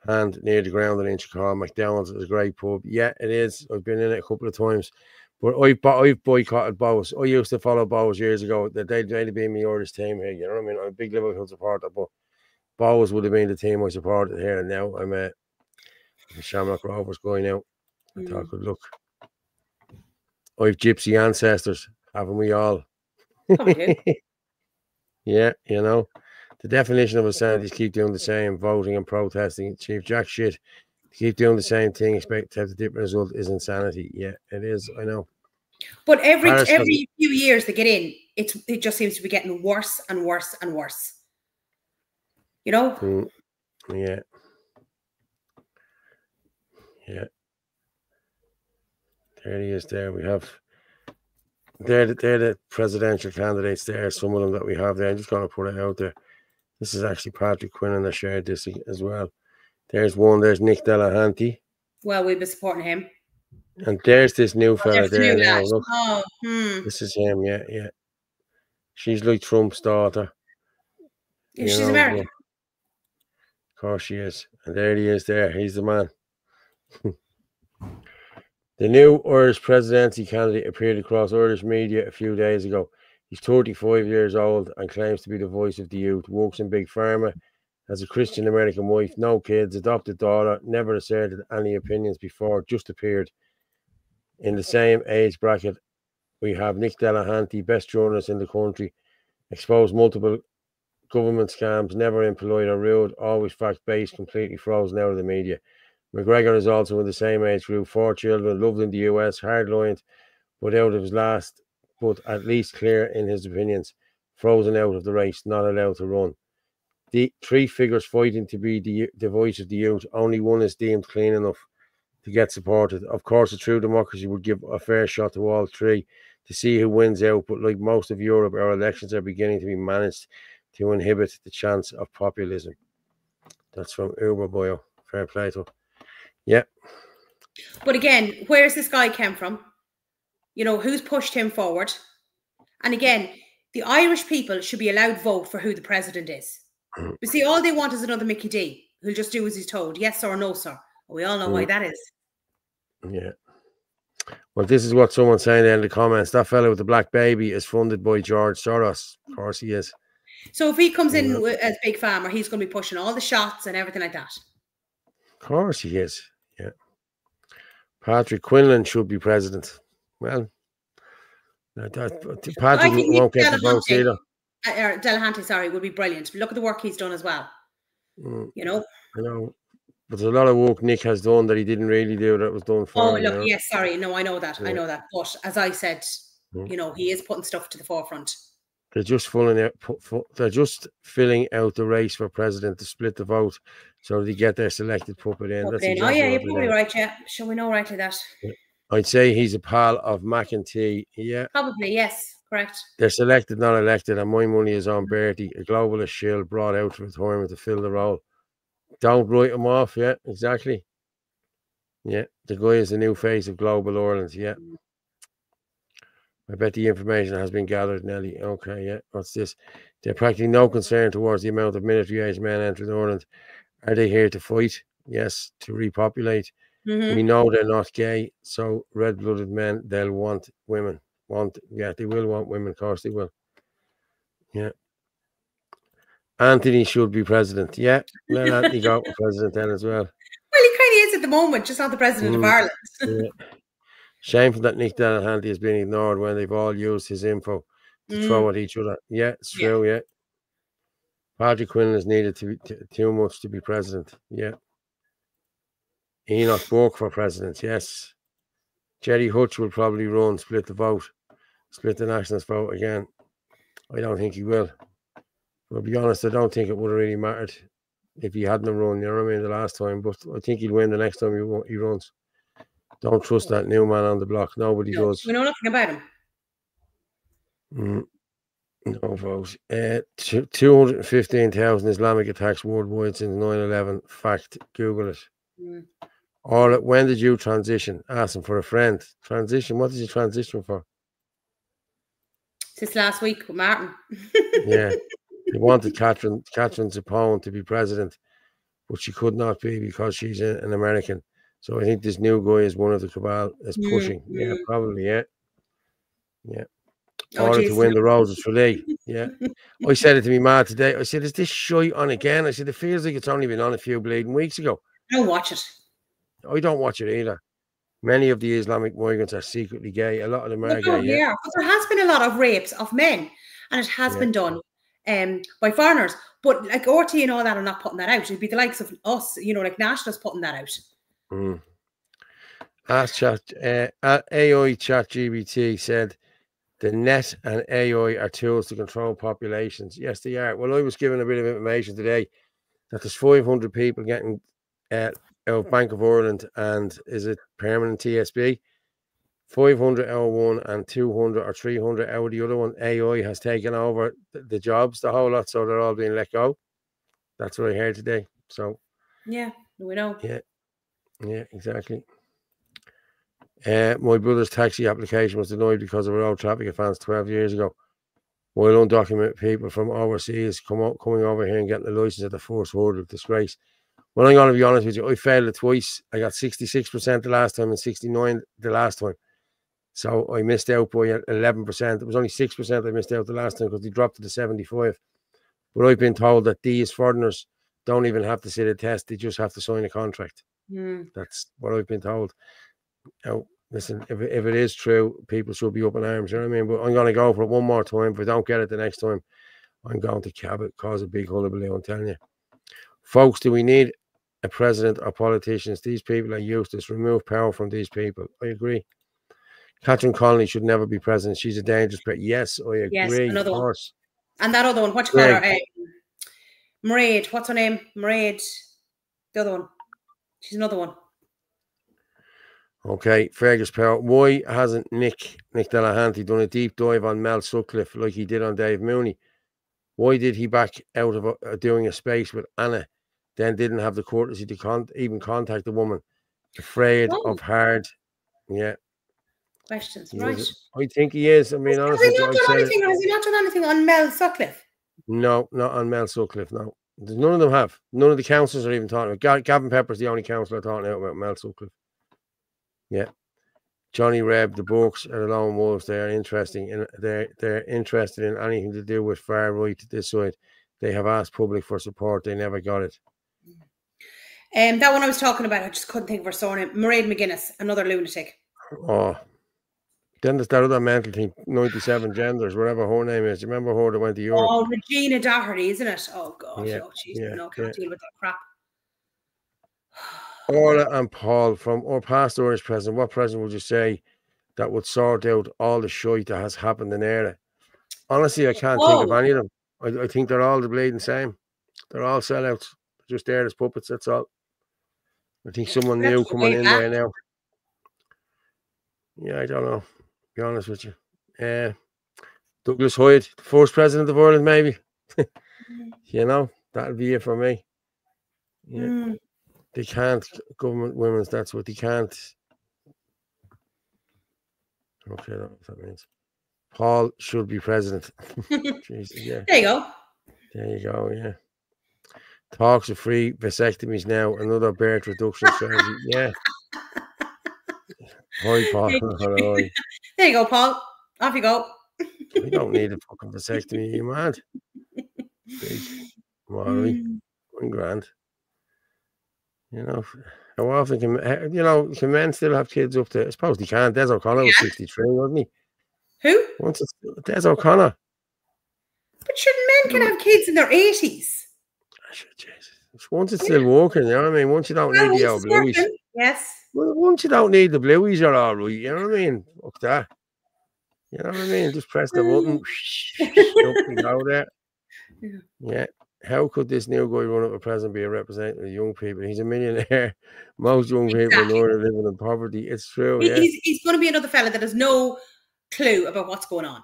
and near the ground in Inchicore. McDonald's is a great pub. Yeah, it is. I've been in it a couple of times. But I've boycotted Bows. I used to follow Bows years ago. They'd been my Irish team here. You know what I mean? I'm a big Liverpool supporter, but Bows would have been the team I supported here. And now I'm a Shamrock Rovers guy now. I thought, good luck. I've gypsy ancestors, haven't we all? Yeah, you know. The definition of insanity is keep doing the same, voting and protesting, Chief Jack shit. Keep doing the same thing, expect to have a different result is insanity. Yeah, it is. I know. But every few years they get in, it just seems to be getting worse and worse and worse. You know? Yeah. Yeah. There he is. There we have. They're the presidential candidates there. Some of them that we have there. I'm just going to put it out there. This is actually Patrick Quinlan that shared this as well. There's one. There's Nick Delahanty. Well, we've been supporting him. And there's this new fella there now. Look. This is him. Yeah, yeah. She's like Trump's daughter. Yeah, she's American. Yeah. Of course she is. And there he is there. He's the man. The new Irish presidency candidate appeared across Irish media a few days ago. He's 35 years old and claims to be the voice of the youth. Works in Big Pharma, has a Christian American wife, no kids, adopted daughter, never asserted any opinions before, just appeared. In the same age bracket, we have Nick Delahanty, best journalist in the country, exposed multiple government scams, never employed or rude, always fact-based, completely frozen out of the media. McGregor is also in the same age group, 4 children, loved in the US, hard-lined, but out of his last, but at least clear in his opinions, frozen out of the race, not allowed to run. The 3 figures fighting to be the voice of the youth, only one is deemed clean enough to get supported. Of course, a true democracy would give a fair shot to all 3 to see who wins out, but like most of Europe, our elections are beginning to be managed to inhibit the chance of populism. That's from Uber Boyo. Fair play to him. Yeah. But again, where's this guy came from? You know, who's pushed him forward? And again, the Irish people should be allowed to vote for who the president is. You see, all they want is another Mickey D who'll just do as he's told. Yes or no, sir. We all know why that is. Yeah. Well, this is what someone's saying there in the comments. That fellow with the black baby is funded by George Soros. Of course he is. So if he comes in as Big Pharma, he's going to be pushing all the shots and everything like that. Of course he is. Yeah. Patrick Quinlan should be president. Well, Patrick won't get the votes either. Delahanty, sorry, would be brilliant. Look at the work he's done as well. You know? I know. But there's a lot of work Nick has done that he didn't really do that was done for him. Oh, look, yes, sorry. No, I know that. I know that. But as I said, you know, he is putting stuff to the forefront. They're just filling out the race for president to split the vote so they get their selected puppet in. That's exactly you're probably right, yeah. Sure, we know rightly that. Yeah. I'd say he's a pal of McEntee. Yeah. Probably, yes. Correct. They're selected, not elected, and my money is on Bertie, a globalist shill brought out to retirement to fill the role. Don't write him off, yeah, exactly. Yeah, the guy is the new face of Global Ireland, yeah. I bet the information has been gathered, Nelly. Okay, yeah, what's this? They're practically no concern towards the amount of military-aged men entering Ireland. Are they here to fight? Yes, to repopulate. We know they're not gay, so red-blooded men, they'll want women. They will want women, of course they will. Yeah. Anthony should be president. Yeah, let Anthony go for president then as well. Well, he kind of is at the moment, just not the president of Ireland. Yeah. Shameful that Nick Delahanty has been ignored when they've all used his info to throw at each other. Yeah, it's true, yeah. Patrick Quinlan is needed to be too much to be president. Yeah. Enoch Burke for president, yes. Jerry Hutch will probably run, split the Nationals vote again. I don't think he will. But to be honest, I don't think it would have really mattered if he hadn't run, you know what I mean, the last time. But I think he'll win the next time he runs. Don't trust that new man on the block. Nobody does. We know nothing about him. No votes. 215,000 Islamic attacks worldwide since 9/11. Fact. Google it. Orla, when did you transition? Asking for a friend. Transition? What did you transition for? Since last week with Martin. Yeah. He wanted Catherine Zepone to be president, but she could not be because she's an American. So I think this new guy is one of the cabal is pushing. Yeah, probably. Yeah. Order to win the roses for Lee. Yeah. I said it to me ma today. I said, is this shite on again? I said, it feels like it's only been on a few bleeding weeks ago. I don't watch it. I don't watch it either. Many of the Islamic migrants are secretly gay. A lot of them are gay. Yeah. But there has been a lot of rapes of men, and it has been done by foreigners. But like RT and all that are not putting that out. It'd be the likes of us, you know, like nationals putting that out. Ask AI ChatGPT said the net and AI are tools to control populations. Yes, they are. Well, I was given a bit of information today that there's 500 people getting out of Bank of Ireland and is it permanent TSB? 500 out of one and 200 or 300 out of the other one. AI has taken over the jobs, the whole lot, so they're all being let go. That's what I heard today. So yeah, we know. Yeah, exactly. My brother's taxi application was denied because of a road traffic offence 12 years ago. While undocumented people from overseas coming over here and getting the license at the first word of disgrace. Well, I'm going to be honest with you, I failed it twice. I got 66% the last time and 69% the last time. So I missed out by 11%. It was only 6% I missed out the last time because they dropped it to 75. But I've been told that these foreigners don't even have to sit a test. They just have to sign a contract. That's what I've been told. Now, listen, if it is true, people should be up in arms, you know what I mean? But I'm going to go for it one more time. If I don't get it the next time, I'm going to cab it, cause a big hullabaloo, I'm telling you. Folks, do we need a president or politicians? These people are useless. Remove power from these people. I agree. Catherine Connolly should never be president. She's a dangerous person. Yes, I agree. Yes, another one. And that other one, what you call her? Mairead. What's her name? Mairead. The other one. She's another one. Okay, Fergus Power. Why hasn't Nick Delahanty done a deep dive on Mel Sutcliffe like he did on Dave Mooney? Why did he back out of doing a space with Anna, then didn't have the courtesy to even contact the woman? Afraid of hard, questions, right? I think he is. I mean, honestly, has he not done anything on Mel Sutcliffe? No, not on Mel Sutcliffe. No, none of them have. None of the councillors are even talking about. Gavin Pepper's the only councillor talking about Mel Sutcliffe. Yeah, Johnny Reb, the books are the lone wolves. They are interesting, and they're interested in anything to do with far right to this side. They have asked public for support. They never got it. That one I was talking about, I just couldn't think of her surname. Mairead McGuinness, another lunatic. Oh, then there's that other mental thing, 97 genders, whatever her name is. You remember her that went to Europe? Oh, Regina Doherty, isn't it? Oh God, can't deal with that crap. Orla and Paul, from our past Irish president, what president would you say that would sort out all the shite that has happened in Orla? Honestly, I can't think of any of them. I think they're all the bleeding same. They're all sellouts. They're just there as puppets, that's all. I think someone new coming in there now. Yeah, I don't know, to be honest with you. Douglas Hyde, the first president of Ireland, maybe. You know, that'll be it for me. Yeah. They can't, government women's, that's what they can't. Okay, I don't know what that means. Paul should be president. Jesus, yeah. There you go. There you go, yeah. Talks of free vasectomies now, another birth reduction strategy. Yeah. Hi, Paul. Hello. There you go, Paul. Off you go. We don't need a fucking vasectomy, you mad? Big. Worry. 1 grand. You know, how often can men still have kids up to? I suppose they can. Des O'Connor was 63, wasn't he? Who? Des O'Connor. But shouldn't men can have kids in their 80s? Jesus. Once it's still working, you know what I mean? Once you don't need the old blues. Yes. Well, once you don't need the blues, you're all right. You know what I mean? Fuck that. You know what I mean? Just press the button. Up and go there. Yeah. how could this new guy run up for president be a representative of young people? He's a millionaire. Most young people in Exactly. Northern living in poverty. It's true, yeah. He's going to be another fella that has no clue about what's going on.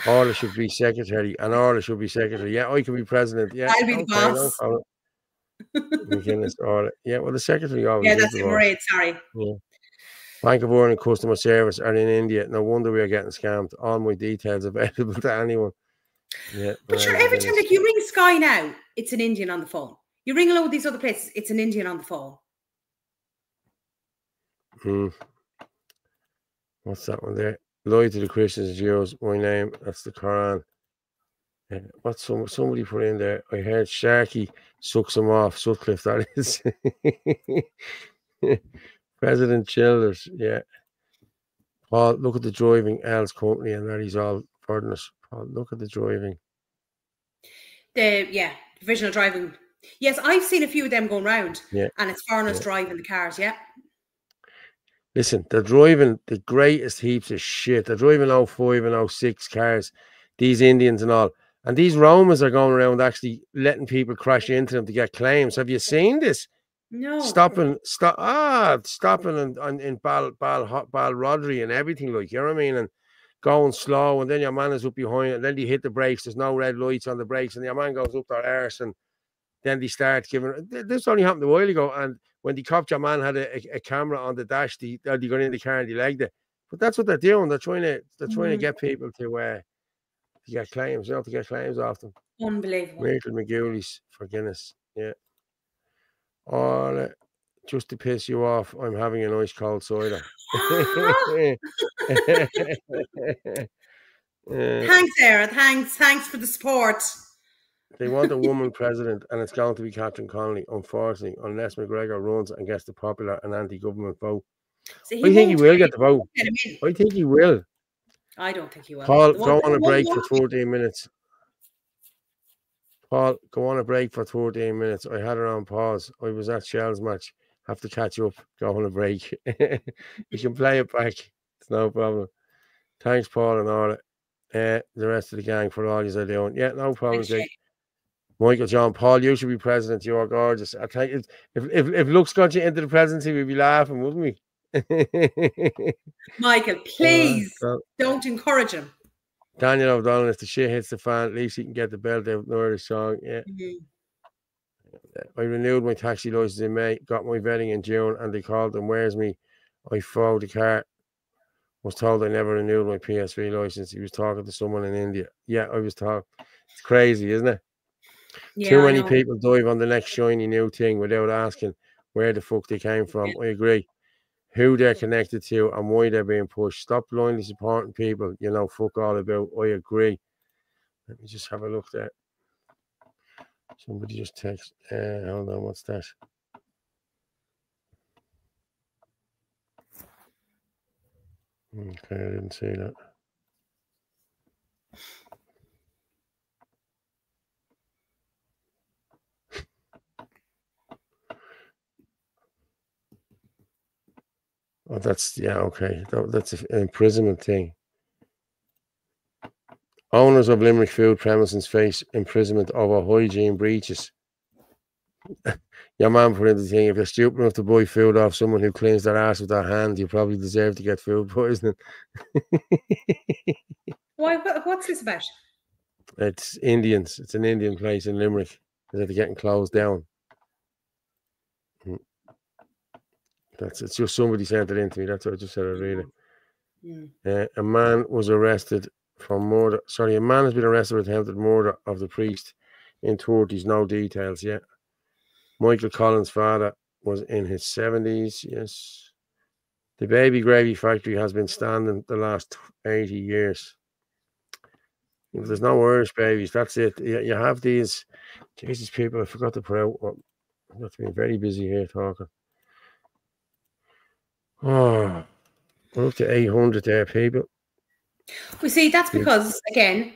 Orla should be secretary, and Orla should be secretary. Yeah, I can be president. Yeah, I'll be the okay, boss. McGuinness, Orla. Yeah, well, the secretary always Yeah, is that's the it, boss. Mairead, sorry. Yeah. Bank of Ireland customer service are in India. No wonder we are getting scammed. All my details available to anyone. Yeah, But sure, every time like you ring Sky now, it's an Indian on the phone. You ring a load of these other places, it's an Indian on the phone. What's that one there? Lie to the Christians, Jews. My name, that's the Quran. What's somebody put in there? I heard Sharky sucks him off. Sutcliffe, that is. President Childers, yeah. Paul, look at the driving Al's company, and that he's all furnace. Paul, look at the driving. Divisional driving. Yes, I've seen a few of them going round. Yeah. And it's foreigners driving the cars, yeah. Listen, they're driving the greatest heaps of shit. They're driving 05 and 06 cars, these Indians and all. And these Romans are going around actually letting people crash into them to get claims. Have you seen this? No. Stopping in Balrodri and everything, like, you know what I mean? And going slow, and then your man is up behind, and then you hit the brakes. There's no red lights on the brakes, and your man goes up their arse, and then they start giving. This only happened a while ago, and when the cop, your man had a camera on the dash, they got in the car and they legged it. But that's what they're doing. They're trying to get people to get claims, to get claims off them. Unbelievable. Myrtle McGooley's for Guinness, yeah. Or just to piss you off, I'm having a nice cold cider. Thanks, Sarah. Thanks for the support. They want a woman president, and it's going to be Catherine Connolly, unfortunately, unless McGregor runs and gets the popular and anti-government vote. So I think he will get the vote. I think he will. I don't think he will. Paul, go on a break for 14 minutes. Paul, go on a break for 14 minutes. I had her on pause. I was at Shell's match. Have to catch up. Go on a break. You can play it back. It's no problem. Thanks, Paul and Orla. The rest of the gang for all you're doing. Yeah, no problem, Jake. Michael John, Paul, you should be president. You are gorgeous. I tell you, if looks got you into the presidency, we'd be laughing, wouldn't we? Michael, please don't encourage him. Daniel O'Donnell, if the shit hits the fan, at least he can get the belt out. Northern song, yeah. I renewed my taxi license in May, got my vetting in June, and they called and where's me? I followed the car. Was told I never renewed my PSV license. He was talking to someone in India. Yeah, I was talking. It's crazy, isn't it? Yeah, too many people dive on the next shiny new thing without asking where the fuck they came from. I agree. Who they're connected to and why they're being pushed. Stop blindly supporting people, fuck all about. I agree. Let me just have a look there. Somebody just text. Hold on, what's that? Okay, I didn't see that. Oh, that's, okay. That's an imprisonment thing. Owners of Limerick food premises face imprisonment over hygiene breaches. Your man put in the thing, if you're stupid enough to buy food off someone who cleans their ass with their hand, you probably deserve to get food poisoning. Why? What's this about? It's Indians. It's an Indian place in Limerick. They're getting closed down. It's just somebody sent it in to me. That's what I just said. I read it. A man was arrested for murder. Sorry, a man has been arrested for attempted murder of the priest in 30s. No details yet. Michael Collins' father was in his 70s. Yes. The baby gravy factory has been standing the last 80 years. If there's no Irish babies, that's it. You have these. Jesus, people, I forgot to put out. I've got to be very busy here talking. Oh, we're up to 800 there, people. We see that's because, again,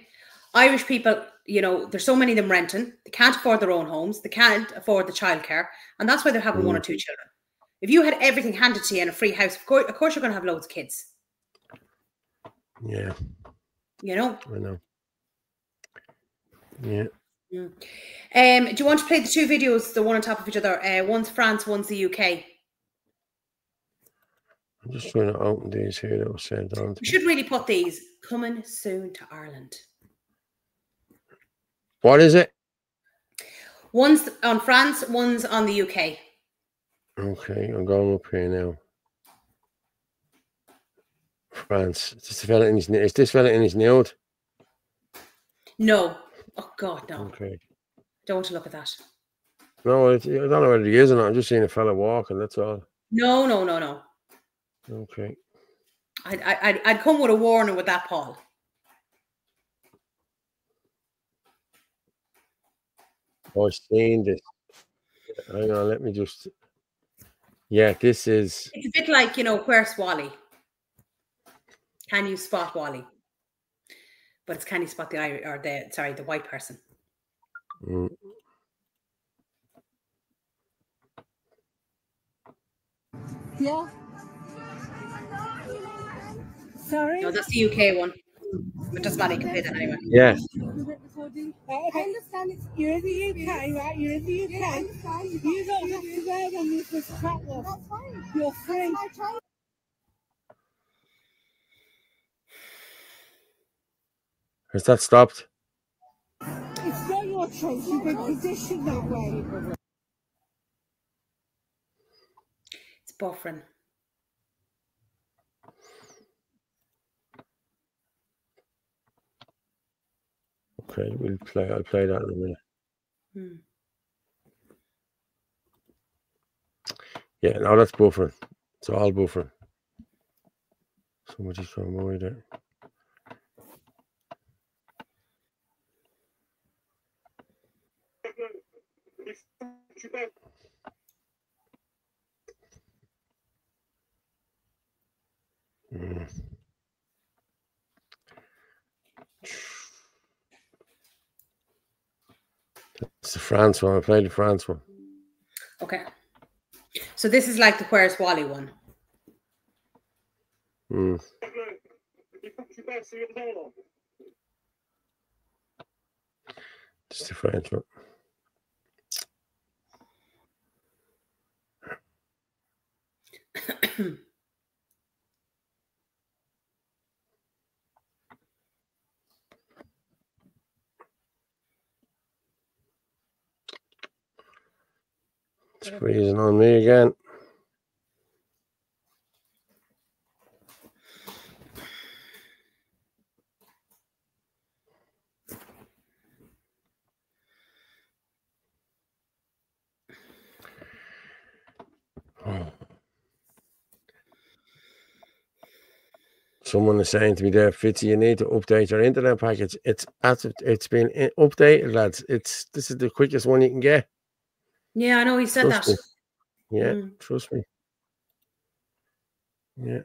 Irish people, there's so many of them renting. They can't afford their own homes. They can't afford the childcare. And that's why they're having one or two children. If you had everything handed to you in a free house, of course you're going to have loads of kids. Yeah. I know. Yeah. Do you want to play the two videos, the one on top of each other? One's France, one's the UK. I'm just trying to open these here that was sent on. We should really put these coming soon to Ireland. What is it? One's on France, one's on the UK. Okay, I'm going up here now. France. Is this fella in his nude? No. Oh God, no. Okay. Don't want to look at that. No, I don't know whether he is or not. I'm just seeing a fella walking, that's all. No, no, no, no. Okay. I'd come with a warning with that, Paul. I've seen this. Hang on, let me just... Yeah, this is... It's a bit like, you know, where's Wally? Can you spot Wally? But it's can you spot the white person? Mm. Yeah. Sorry? No, that's the UK one. But doesn't matter, you can play that anyway. Yeah. I understand you're the UK, right? You're the UK. You don't have to wear them with this crap look. That's fine. You're free. Has that stopped? It's not your choice. You've been positioned that way. It's buffering. Okay, I'll play that in a minute. Yeah, now that's buffering. It's all buffering. Somebody's throwing away there. It's the France one. I played the France one. Okay. So this is like the Where's Wally one. It's the French one. It's freezing on me again. Someone is saying to me there, Fitzy, you need to update your internet package. It's been updated, lads. This is the quickest one you can get. Yeah, I know he said Trust that. Me. Yeah, trust me. Yeah.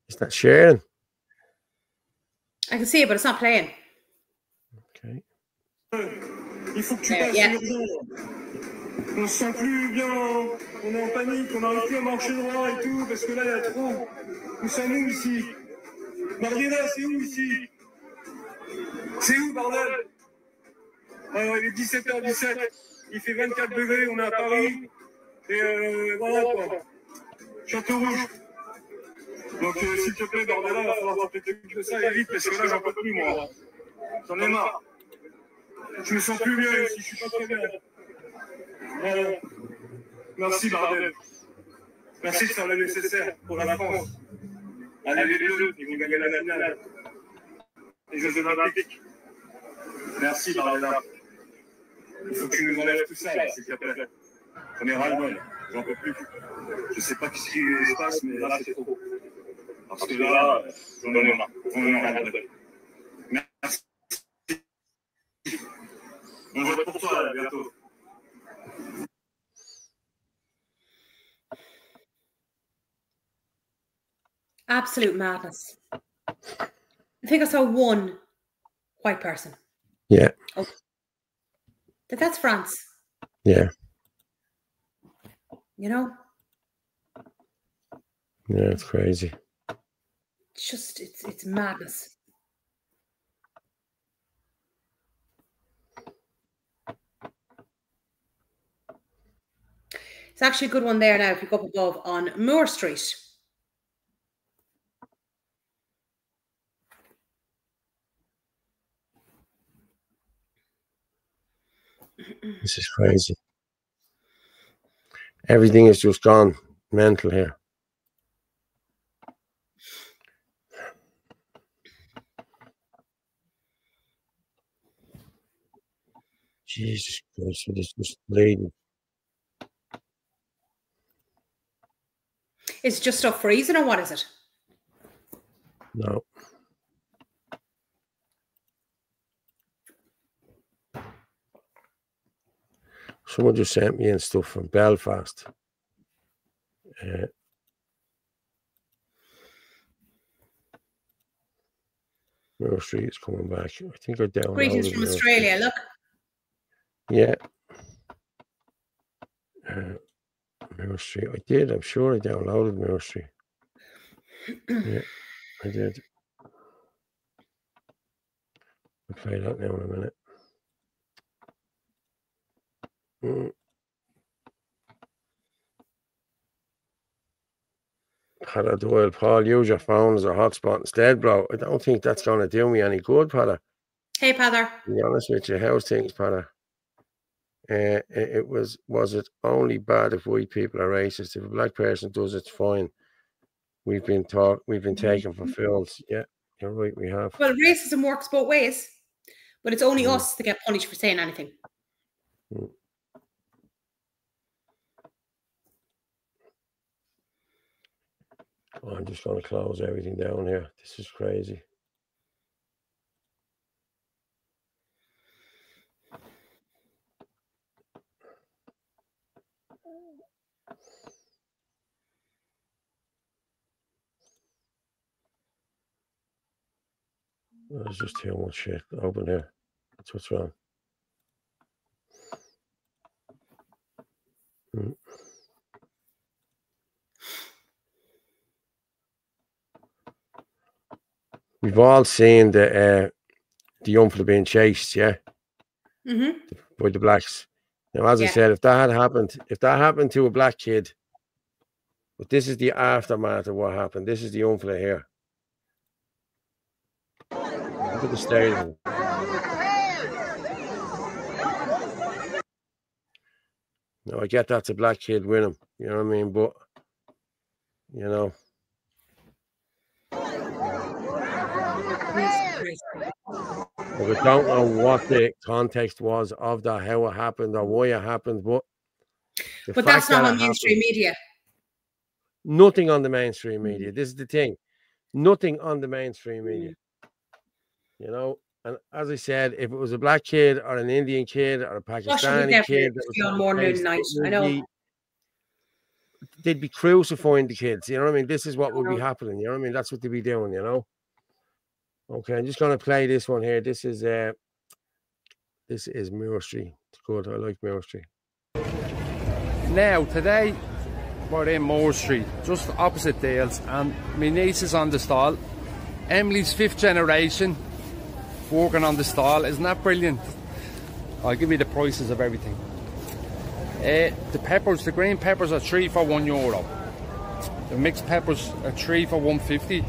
Is that sharing? I can see it, but it's not playing. Okay. Il faut que tu passes on se sent plus bien, on est en panique, on n'arrive plus à marcher droit et tout, parce que là il y a trop. Nous sommes où ici? Mariana, c'est où ici? C'est où, bordel? Il est 17h17, il fait 24 degrés, on est à Paris, et voilà quoi. Château Rouge. Donc s'il te plaît, Bordela, il va falloir que tu t'occupes de ça et vite, parce que là j'en peux plus moi. J'en ai marre. Je me sens plus bien ici, je suis pas très bien. Voilà. Merci Bardel. Merci de faire le nécessaire pour la France. Allez les Bleus, ils vont gagner la finale. Les Jeux Olympiques. Merci Bardella. Il faut que tu nous enlèves tout ça là, s'il te plaît. On est ras-le-bol, j'en peux plus. Je sais pas ce qui se passe, mais là c'est trop. Parce que là, j'en ai marre. On est ras-le-bol. Merci. On vote pour toi, à bientôt. Absolute madness. I think I saw one white person. Yeah. Oh, that's France. Yeah. You know? Yeah, it's crazy. It's just, it's madness. It's actually a good one there now if you go up above on Moore Street. This is crazy. Everything is just gone mental here. Jesus Christ, it is just bleeding. It's just stuff freezing, or what is it? No. Someone just sent me in stuff from Belfast. Moore Street is coming back. I think I downloaded. Greetings from Australia, look. Yeah. Moore Street. I did. I'm sure I downloaded Moore Street. Yeah, I did. I'll play that now in a minute. Padda Doyle, Paul, use your phone as a hotspot instead, bro. I don't think that's going to do me any good, Padda. Hey, Padda. To be honest with you, how's things, Padda? Was it only bad if white people are racist? If a black person does, it's fine. We've been taken for fools. Yeah, you're right, we have. Well, racism works both ways, but it's only us that get punished for saying anything. Oh, I'm just going to close everything down here. This is crazy. There's just too much shit open here. That's what's wrong. We've all seen the young fella being chased, yeah, by the blacks. Now, as I said, if that happened to a black kid, but this is the aftermath of what happened. This is the young fella here. Look at the stadium. Now, I get that's a black kid with him, you know what I mean? But, you know. I don't know what the context was of that, how it happened or why it happened, but that's not on mainstream media. Nothing on the mainstream media. This is the thing. Nothing on the mainstream media. You know, and as I said, if it was a black kid or an Indian kid or a Pakistani kid, on morning night. I know. They'd be crucifying the kids. You know what I mean? This is what would be happening. You know what I mean? That's what they'd be doing. You know. Okay, I'm just going to play this one here. This is Moore Street. It's good. I like Moore Street. Now today we're in Moore Street, just opposite Dale's, and my niece is on the stall. Emily's 5th generation working on the stall. Isn't that brilliant? I'll give you the prices of everything. The peppers, the green peppers are 3 for €1. The mixed peppers are 3 for $1.50.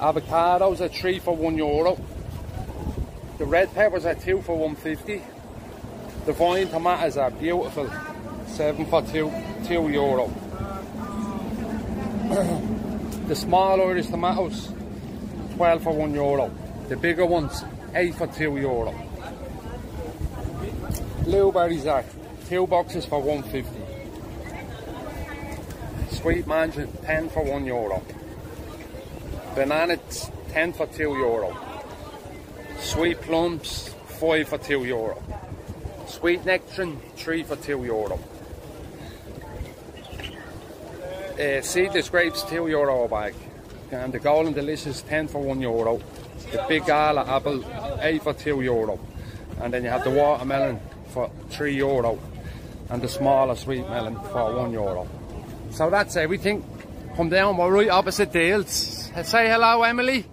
Avocados are 3 for €1. The red peppers are 2 for $1.50. The vine tomatoes are beautiful, 7 for €2. The small Irish tomatoes, 12 for €1. The bigger ones, 8 for €2. Blueberries are 2 boxes for $1.50. Sweet mandarin, 10 for €1. Bananas, 10 for €2. Sweet plums, 5 for €2. Sweet nectarine, 3 for €2. Seedless grapes, €2 a bag. And the golden delicious, 10 for €1. The big gala apple, 8 for €2. And then you have the watermelon for €3. And the smaller sweet melon for €1. So that's everything. Come down, we're right opposite Dales. Say hello, Emily.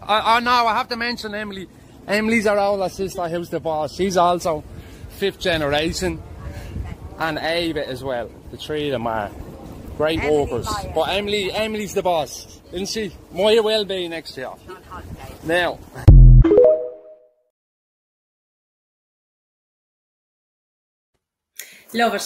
Oh no, I have to mention Emily. Emily's our older sister, who's the boss. She's also 5th generation. And Ava as well. The 3 of them are great workers. But Emily's the boss, isn't she? Might well be next year. Now. Love it.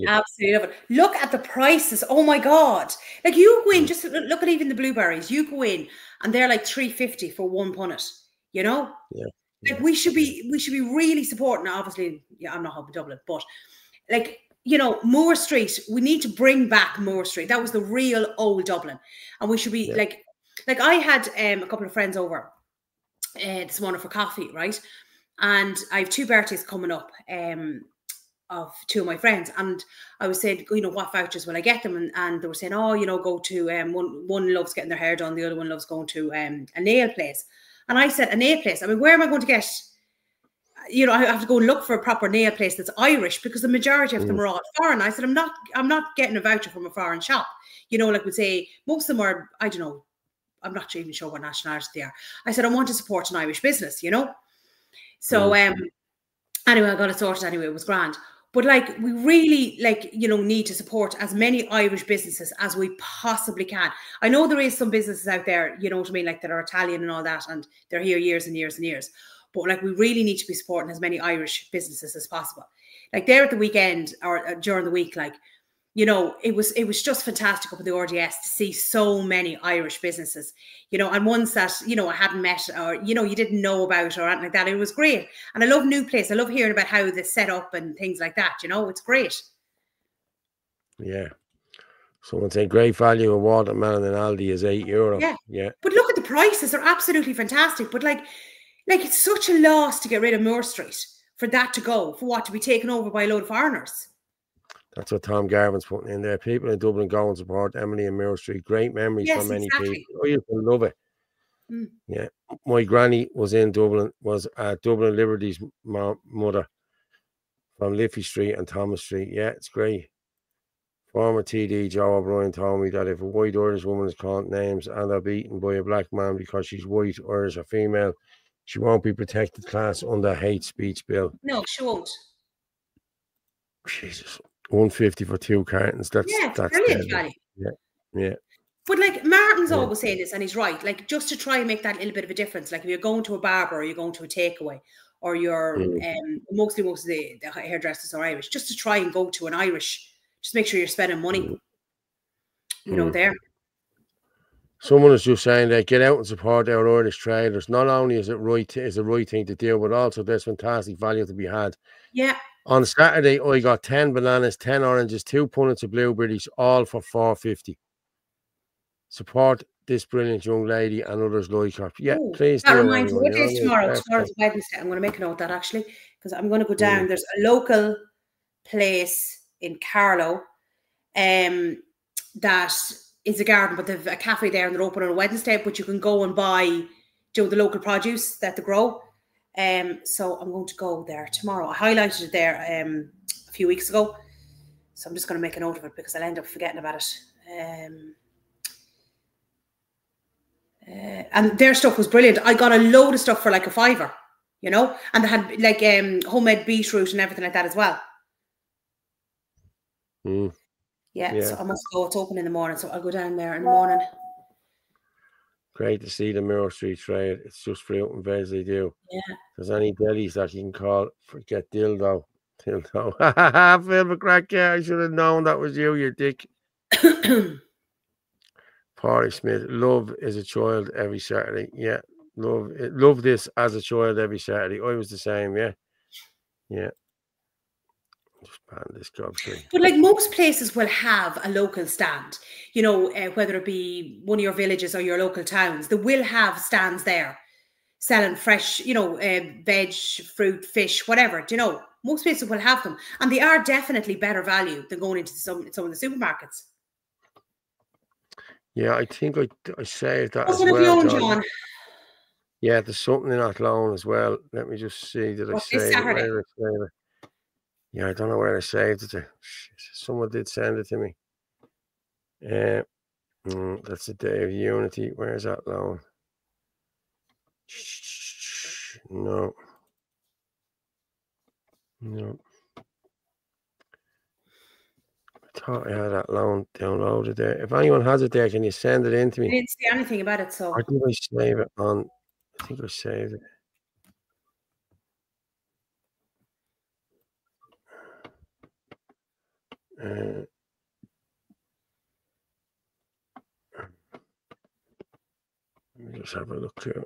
Absolutely love it. Look at the prices. Oh my God. Like you go in, just look at even the blueberries. You go in and they're like $3.50 for 1 punnet, you know? Yeah. Like we should be really supporting, obviously, yeah, I'm not helping Dublin, but like, you know, Moore Street, we need to bring back Moore Street. That was the real old Dublin. And we should be like I had a couple of friends over this morning for coffee, right? And I have 2 birthdays coming up. Of 2 of my friends, and I was saying, you know, what vouchers will I get them? And they were saying, oh, you know, go to one loves getting their hair done, the other one loves going to a nail place. And I said, a nail place? I mean, where am I going to get? You know, I have to go and look for a proper nail place that's Irish, because the majority of them are all foreign. I said, I'm not getting a voucher from a foreign shop. You know, like we say, most of them are, I don't know, I'm not even sure what nationality they are. I said, I want to support an Irish business, you know. So anyway, I got it sorted anyway. It was grand. But like, we really, like, you know, need to support as many Irish businesses as we possibly can. I know there is some businesses out there, you know what I mean, like that are Italian and all that, and they're here years and years and years. But like, we really need to be supporting as many Irish businesses as possible. Like there at the weekend or during the week, like, you know, it was just fantastic up at the RDS to see so many Irish businesses, you know, and ones that, you know, I hadn't met or, you know, you didn't know about or anything like that. It was great. And I love New Place. I love hearing about how they set up and things like that, you know, it's great. Yeah. Someone saying great value of watermelon in Aldi is €8. Yeah. Yeah. But look at the prices. They're absolutely fantastic. But like it's such a loss to get rid of Moore Street, for that to go, for what, to be taken over by a load of foreigners. That's what Tom Garvin's putting in there. People in Dublin go and support Emily and Moore Street. Great memories for many people. Oh, you can love it. Yeah. My granny was in Dublin, was at Dublin Liberty's mother from Liffey Street and Thomas Street. Yeah, it's great. Former TD Joe O'Brien told me that if a white Irish woman is called names and are beaten by a black man because she's white, Irish or female, she won't be protected class under hate speech bill. No, she won't. Jesus. 150 for 2 cartons. That's brilliant value. Yeah. But like Martin's always saying this, and he's right. Like, just to try and make that little bit of a difference. Like if you're going to a barber or you're going to a takeaway, or you're most of the hairdressers are Irish, just to try and go to an Irish, just make sure you're spending money. You know, there. Someone is just saying that get out and support our Irish traders. Not only is it the right thing to do, but also there's fantastic value to be had. Yeah. On Saturday, I got 10 bananas, 10 oranges, 2 punnets of blueberries, all for $4.50. Support this brilliant young lady and others like her. Yeah, please do. That reminds me, what day is tomorrow? Tomorrow's Wednesday. I'm going to make a note of that, actually, because I'm going to go down. There's a local place in Carlow that is a garden, but they've a cafe there and they're open on a Wednesday, but you can go and buy, you know, the local produce that they grow. So I'm going to go there tomorrow. I highlighted it there a few weeks ago, so I'm just going to make a note of it because I'll end up forgetting about it. And their stuff was brilliant. I got a load of stuff for like $5, you know, and they had like homemade beetroot and everything like that as well. Yeah, so I must go. It's open in the morning, so I'll go down there in the morning. Great to see the Moore Street trade. It's just fruit and veg they do. Yeah. If there's any delis that you can call, forget dildo. Phil McCrack, yeah, I should have known that was you dick. Party Smith, love as a child every Saturday. Yeah, love this as a child every Saturday. I was the same, yeah. Just ban this job street. But like most places will have a local stand, you know, whether it be one of your villages or your local towns, they will have stands there. selling fresh, you know, veg, fruit, fish, whatever. Do you know? Most places will have them, and they are definitely better value than going into some of the supermarkets. Yeah, I think I saved that What's as one of your well, own, John. John? Yeah, there's something in Athlone as well. Let me just see. Did I What's this save it? Saturday? Where did I save it? Yeah, I don't know where I saved it to. Shit, someone did send it to me. That's the Day of Unity. Where's Athlone? No. No. I thought I had Athlone downloaded there. If anyone has it there, can you send it in to I me? didn't see anything about it, so. Or did I save it on? I think I saved it. Let me just have a look here.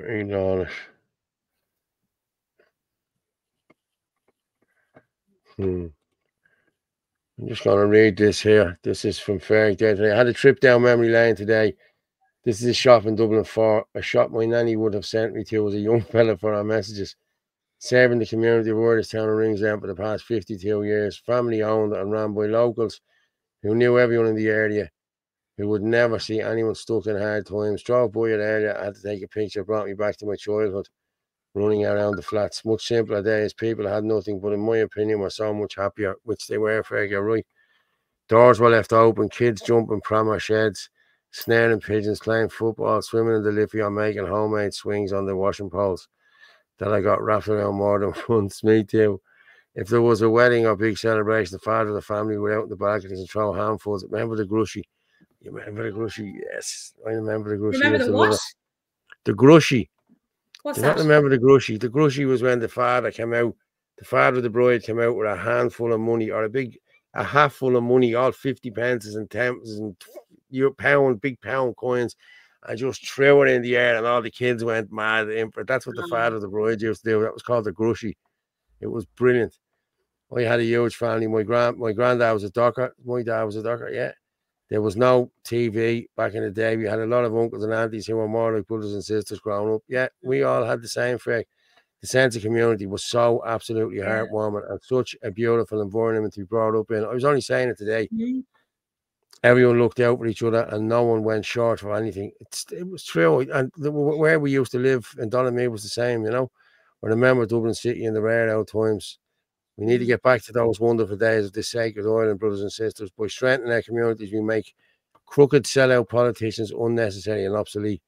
Ain't on it. I'm just going to read this here. This is from Fairy Day today. I had a trip down memory lane today. This is a shop in Dublin 4. A shop my nanny would have sent me to as a young fella for our messages. Serving the community of Orderstown and Ringsend for the past 52 years. Family owned and ran by locals who knew everyone in the area, who would never see anyone stuck in hard times. Drove by it earlier. I had to take a picture. Brought me back to my childhood, running around the flats. Much simpler days. People had nothing, but in my opinion were so much happier, which they were, fair, you're right. Doors were left open, kids jumping from our sheds, snaring pigeons, playing football, swimming in the Liffey, or making homemade swings on the washing poles that I got wrapped around more than once. Me too. If there was a wedding or big celebration, the father of the family would out in the balconies and throw handfuls. Remember the grushy? You remember the grushy? Yes, I remember the grushy. Remember the what? The grushy. What's Do you that? not remember the grushy? The grushy was when the father came out, the father of the bride came out with a handful of money, or a half full of money, all 50 pences and 10s and big pound coins, and just threw it in the air, and all the kids went mad. That's what the father of the bride used to do. That was called the grushy. It was brilliant. I had a huge family. My granddad was a docker. My dad was a docker. Yeah. There was no TV back in the day. We had a lot of uncles and aunties who were more like brothers and sisters growing up. Yeah, we all had the same fact. The sense of community was so absolutely heartwarming, and such a beautiful environment to be brought up in. I was only saying it today. Everyone looked out for each other, and no one went short for anything. It was true. And where we used to live in Donohoe was the same, you know. I remember Dublin City in the rare old times. We need to get back to those wonderful days of this sacred island, brothers and sisters. By strengthening our communities, we make crooked sellout politicians unnecessary and obsolete.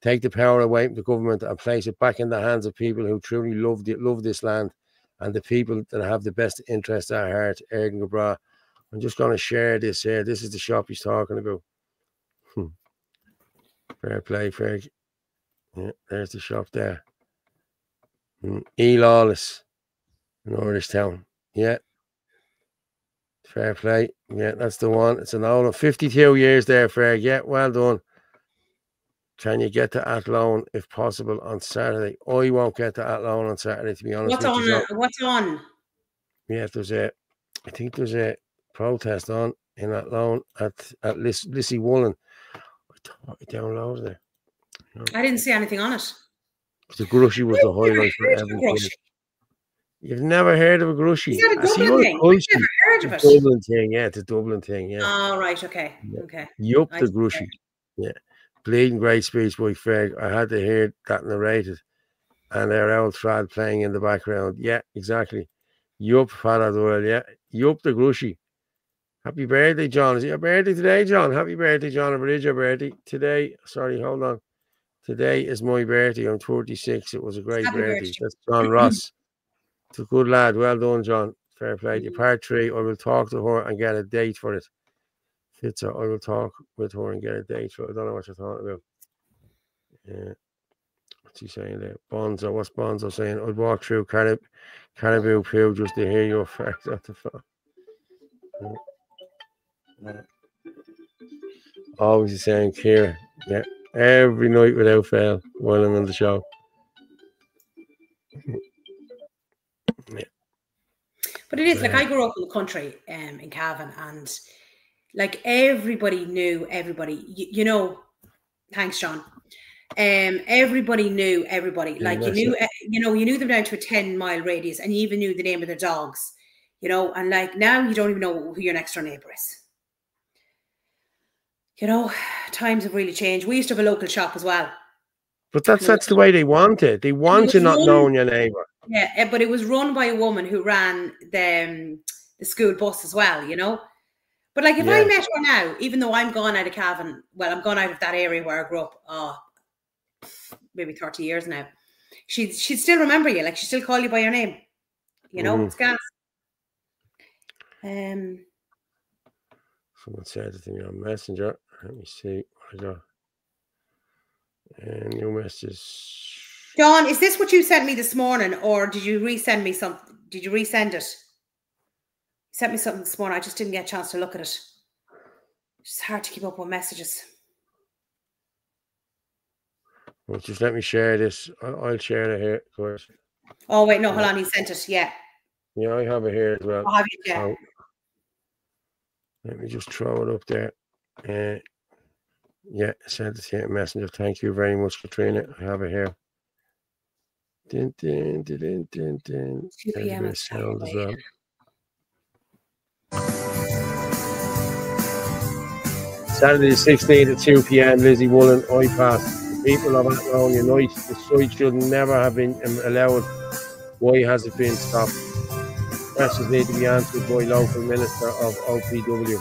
Take the power away from the government and place it back in the hands of people who truly love this land, and the people that have the best interests at heart. Ergen Gabra. I'm just going to share this here. This is the shop he's talking about. Fair play, Ferg. Yeah, there's the shop there. Lawless in Orderstown. Yeah. Fair play. Yeah, that's the one. It's an old 52 years there, Ferg. Yeah, well done. Can you get to Athlone if possible on Saturday? I won't get to Athlone on Saturday, to be honest. What's on? Yeah, I think there's a protest on in Athlone at Lissy Woolen. I thought I downloaded it. No. I didn't see anything on it. The grushy was the highlight for everything. You've never heard of a grushy? Is that a Dublin thing? I've never heard of it. Dublin thing, yeah, it's a Dublin thing, yeah. Oh, right, okay, yeah. okay. Yup, the grushy. Yeah. Bleeding great speech by Ferg. I had to hear that narrated. And their old trad playing in the background. Yeah, exactly. Yup, Father Doyle, yeah. Yup, the grushy. Happy birthday, John. Is it your birthday today, John? Happy birthday, John. If it is your birthday today, sorry, hold on. Today is my birthday. I'm 36. It was a great birthday. That's John Ross. It's a good lad. Well done, John. Fair play. Part 3, I will talk to her and get a date for it. Fitzer, I will talk with her and get a date for it. I don't know what you're talking about. Yeah. What's he saying there? Bonzo. What's Bonzo saying? I'd walk through Caribou Pew just to hear your facts at the phone. Yeah. Always the same, Kira. Yeah. Every night without fail while I'm on the show. Yeah. But it is like I grew up in the country in Cavan, and like everybody knew everybody. You know, thanks, John. Everybody knew everybody. Like you knew them down to a 10-mile radius, and you even knew the name of their dogs. You know, and like now you don't even know who your next door neighbor is. You know, times have really changed. We used to have a local shop as well. But that's the way they want it. They want you not knowing your neighbour. Yeah, but it was run by a woman who ran the school bus as well, you know. But like if I met her now, even though I'm gone out of Cavan, well, I'm gone out of that area where I grew up, maybe 30 years now, she'd still remember you. Like she'd still call you by your name. You know, it's gas. Someone said the thing on Messenger. Let me see what I got. New messages. John, is this what you sent me this morning, or did you resend me something? Did you resend it? You sent me something this morning. I just didn't get a chance to look at it. It's hard to keep up with messages. Well, just let me share this. I'll share it here, of course. Oh wait, no, hold on. He sent it. Yeah. Yeah, I have it here as well. I'll have it, yeah. So, let me just throw it up there. Yeah, sent it to Messenger. Thank you very much, Katrina. I have it here. 2 p.m. sound as well. Saturday the 16th at 2 p.m. Lizzie Woolen, iPass. The people of Athlone unite. The site should never have been allowed. Why has it been stopped? Questions need to be answered by local minister of OPW.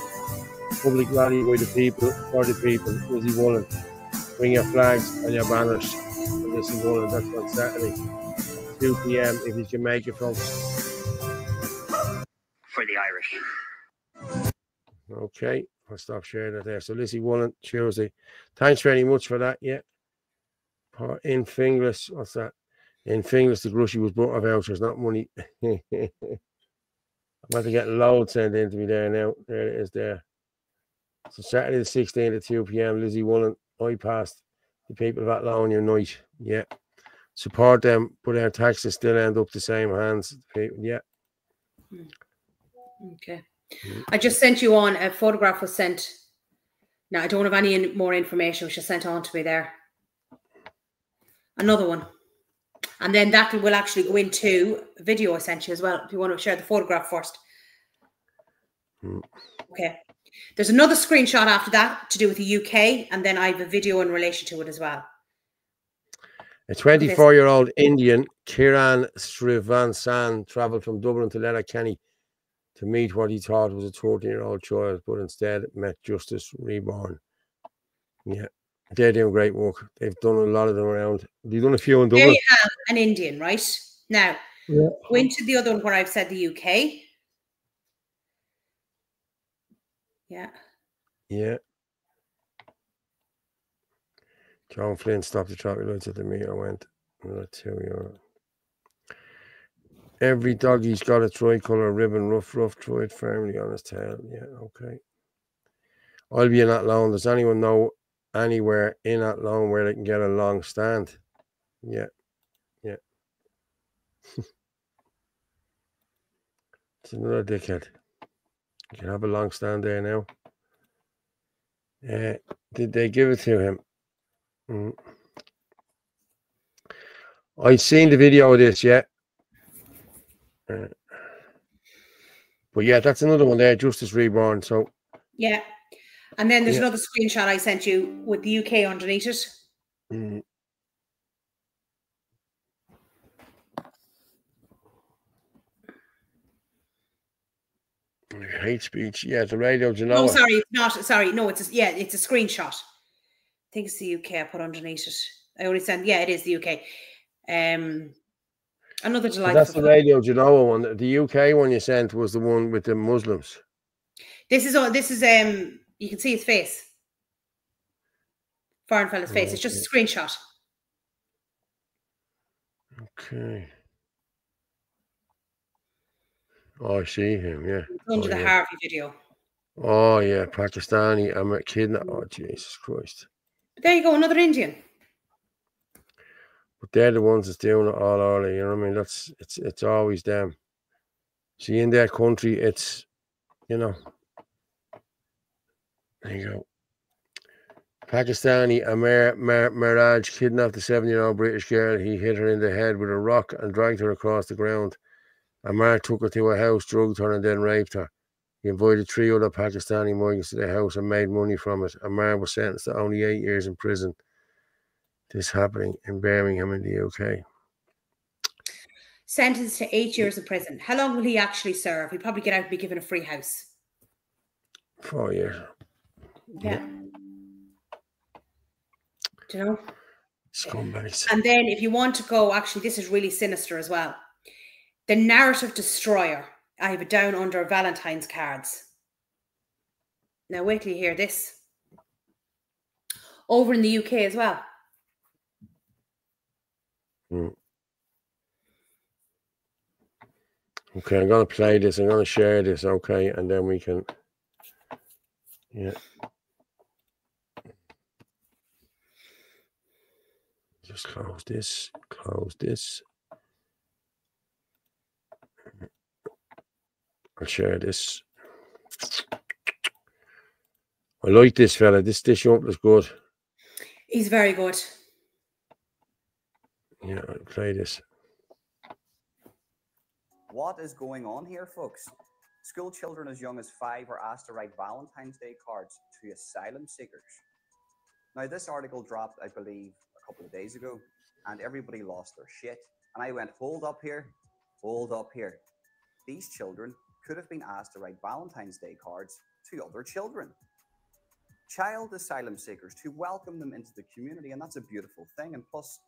Public rally by the people, for the people. Lizzie Woolen. Bring your flags and your banners. And Lizzie Woolen, that's on Saturday, 2 p.m. if you can make it, folks. For the Irish. Okay, I'll stop sharing it there. So Lizzie Woolen, Tuesday. Thanks very much for that. Yeah. In Finglas, what's that? In Finglas, the grocery was bought of vouchers, not money. I'm about to get loads sent in to me there now. There it is there. So Saturday the 16th at 2 p.m. Lizzie Woolen, I passed the people of Athlone unite. Yeah. Support them, but our taxes still end up the same hands. Yeah. Okay. I just sent you on, a photograph was sent. Now, I don't have any more information, which was sent on to me there. Another one. And then that will actually go into a video I sent you as well, if you want to share the photograph first. Okay. There's another screenshot after that to do with the UK, and then I have a video in relation to it as well. A 24-year-old Indian, Kiran Srivansan, travelled from Dublin to Letterkenny to meet what he thought was a 13-year-old child, but instead met Justice Reborn. Yeah, they're doing great work. They've done a lot of them around. They've done a few in Dublin. There you have an Indian, right? Now, go into the other one where I've said the UK. Yeah. Yeah. John Flynn stopped the traffic lights at the meter. Went €2. Every doggy's got a tricolour ribbon, rough, tied firmly on his tail. Yeah, okay. I'll be in Athlone. Does anyone know anywhere in Athlone where they can get a long stand? Yeah, yeah. It's another dickhead. You can have a long stand there now. Did they give it to him? I've seen the video of this, yeah. But yeah, that's another one there, Justice Reborn. So yeah. And then there's another screenshot I sent you with the UK underneath it. Hate speech. Yeah, the radio Genoa. Oh, sorry, it's not. Sorry, no, it's a screenshot. I think it's the UK I put underneath it. I only sent, yeah, it is the UK. Another delightful. That's the radio Genoa one. The UK one you sent was the one with the Muslims. This is you can see his face. Foreign fella's face. It's just a screenshot. Okay. Oh, I see him, yeah. It's under the Harvey video. Oh, yeah, Pakistani. I'm a kidnap. Oh, Jesus Christ. But there you go, another Indian. But they're the ones that's doing it all early, you know what I mean? It's always them. See, in their country, it's, you know, there you go. Pakistani Amir Miraj kidnapped the 7-year-old British girl. He hit her in the head with a rock and dragged her across the ground. Amar took her to a house, drugged her, and then raped her. He invited 3 other Pakistani migrants to the house and made money from it. Amar was sentenced to only 8 years in prison. This happening in Birmingham in the UK. Sentenced to 8 years in prison. How long will he actually serve? He'll probably get out and be given a free house. 4 years. Yeah. Do you know? Scumbags. And then if you want to go, actually, this is really sinister as well. The narrative destroyer. I have it down under Valentine's cards. Now wait till you hear this. Over in the UK as well. Okay, I'm going to play this. I'm going to share this, okay? And then we can... Yeah. Just close this. Close this. I'll share this. I like this fella. This young is good. He's very good. Yeah, I'll play this. What is going on here, folks? School children as young as 5 are asked to write Valentine's Day cards to asylum seekers. Now, this article dropped, I believe, a couple of days ago, and everybody lost their shit. And I went, hold up here, hold up here. These children could have been asked to write Valentine's Day cards to other children. Child asylum seekers, to welcome them into the community, and that's a beautiful thing. And plus,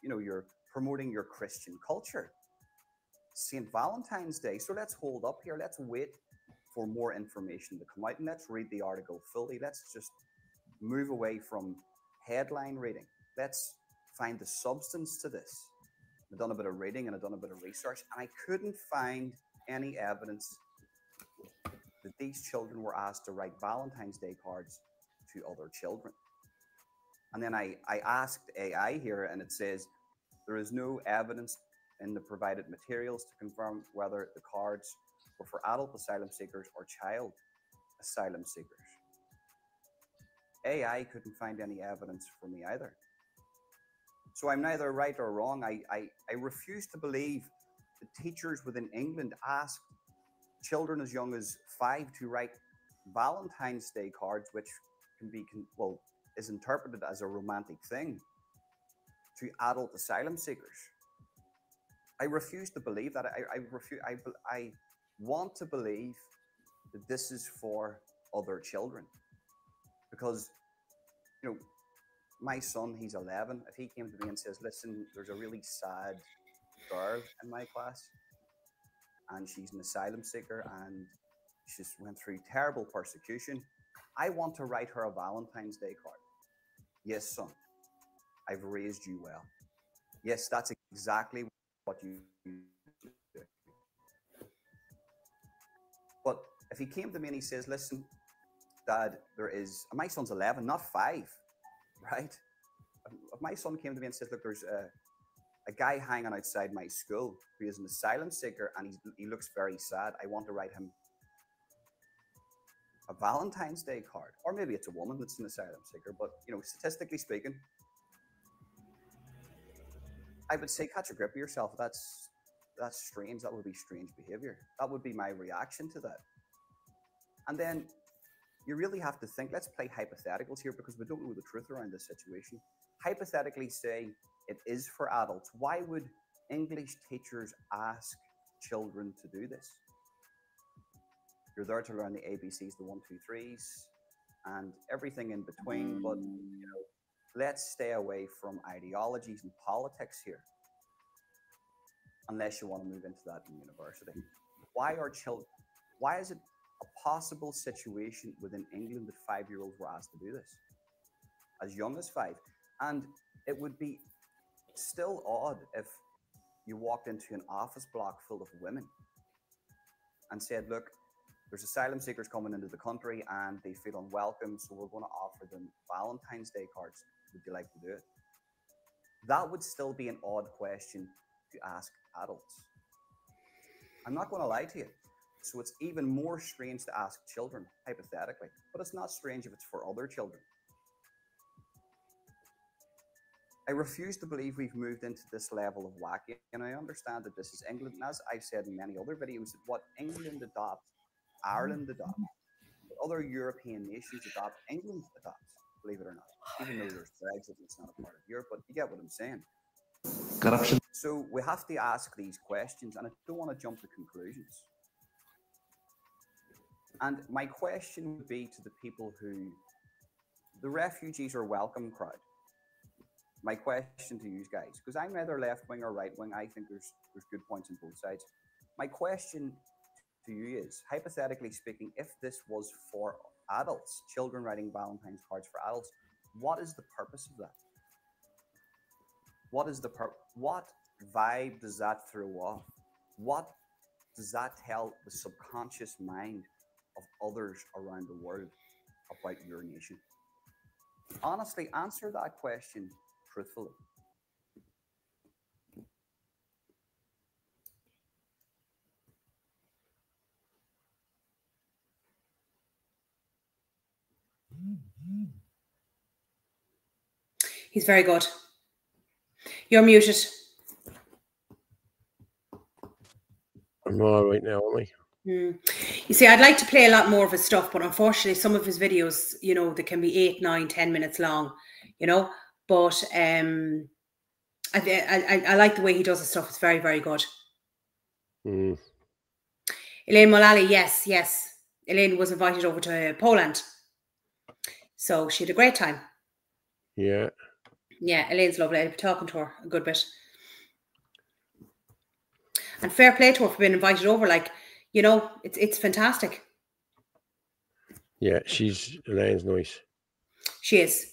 you know, you're promoting your Christian culture. St. Valentine's Day. So let's hold up here. Let's wait for more information to come out, and let's read the article fully. Let's just move away from headline reading. Let's find the substance to this. I've done a bit of reading and I've done a bit of research, and I couldn't find any evidence that these children were asked to write Valentine's Day cards to other children. And then I asked AI here, and it says there is no evidence in the provided materials to confirm whether the cards were for adult asylum seekers or child asylum seekers. AI couldn't find any evidence for me either. So I'm neither right or wrong. I refuse to believe that teachers within England asked children as young as 5 to write Valentine's Day cards, which is interpreted as a romantic thing, to adult asylum seekers. I refuse to believe that. I want to believe that this is for other children, because, you know, my son, he's 11. If he came to me and says, listen, there's a really sad girl in my class and she's an asylum seeker and she just went through terrible persecution, I want to write her a Valentine's Day card. Yes, son, I've raised you well. Yes, that's exactly what you do. But if he came to me and he says, listen, Dad, my son's 11, not 5, right? If my son came to me and said, look, there's a guy hanging outside my school who is an asylum seeker and he looks very sad, I want to write him a Valentine's Day card. Or maybe it's a woman that's an asylum seeker, but, you know, statistically speaking, I would say catch a grip of yourself. That's strange. That would be strange behavior. That would be my reaction to that. And then you really have to think, let's play hypotheticals here because we don't know the truth around this situation. Hypothetically say it is for adults. Why would English teachers ask children to do this? You're there to learn the ABCs, the 1, 2, 3s, and everything in between. But, you know, let's stay away from ideologies and politics here, unless you want to move into that in university. Why is it a possible situation within England that 5-year-olds were asked to do this as young as 5? And it would be still odd if you walked into an office block full of women and said, look, there's asylum seekers coming into the country and they feel unwelcome, so we're going to offer them Valentine's Day cards. Would you like to do it? that would still be an odd question to ask adults. I'm not going to lie to you. So it's even more strange to ask children, hypothetically, but it's not strange if it's for other children. I refuse to believe we've moved into this level of wacky, and I understand that this is England, and as I've said in many other videos, that what England adopts, Ireland adopts, what other European nations adopt, England adopts, believe it or not, even though there's Brexit and it's not a part of Europe, but you get what I'm saying. Corruption. So we have to ask these questions, and I don't want to jump to conclusions. And my question would be to the people who, the refugees are welcome crowd. My question to you guys, because I'm neither left wing or right wing, I think there's good points on both sides. My question to you is, hypothetically speaking, if this was for adults, children writing Valentine's cards for adults, what is the purpose of that? What is the what vibe does that throw off? What does that tell the subconscious mind of others around the world about your nation? Honestly, answer that question truthfully. He's very good. You're muted. I'm all right now, am I? You see, I'd like to play a lot more of his stuff, but unfortunately some of his videos, you know, they can be 8, 9, 10 minutes long, you know, but I like the way he does his stuff. It's very, very good. Elaine Mullally, yes. Elaine was invited over to Poland, so she had a great time. Yeah, Elaine's lovely. I'll be talking to her a good bit, and fair play to her for being invited over. Like, you know, it's fantastic. Yeah, Elaine's nice. She is.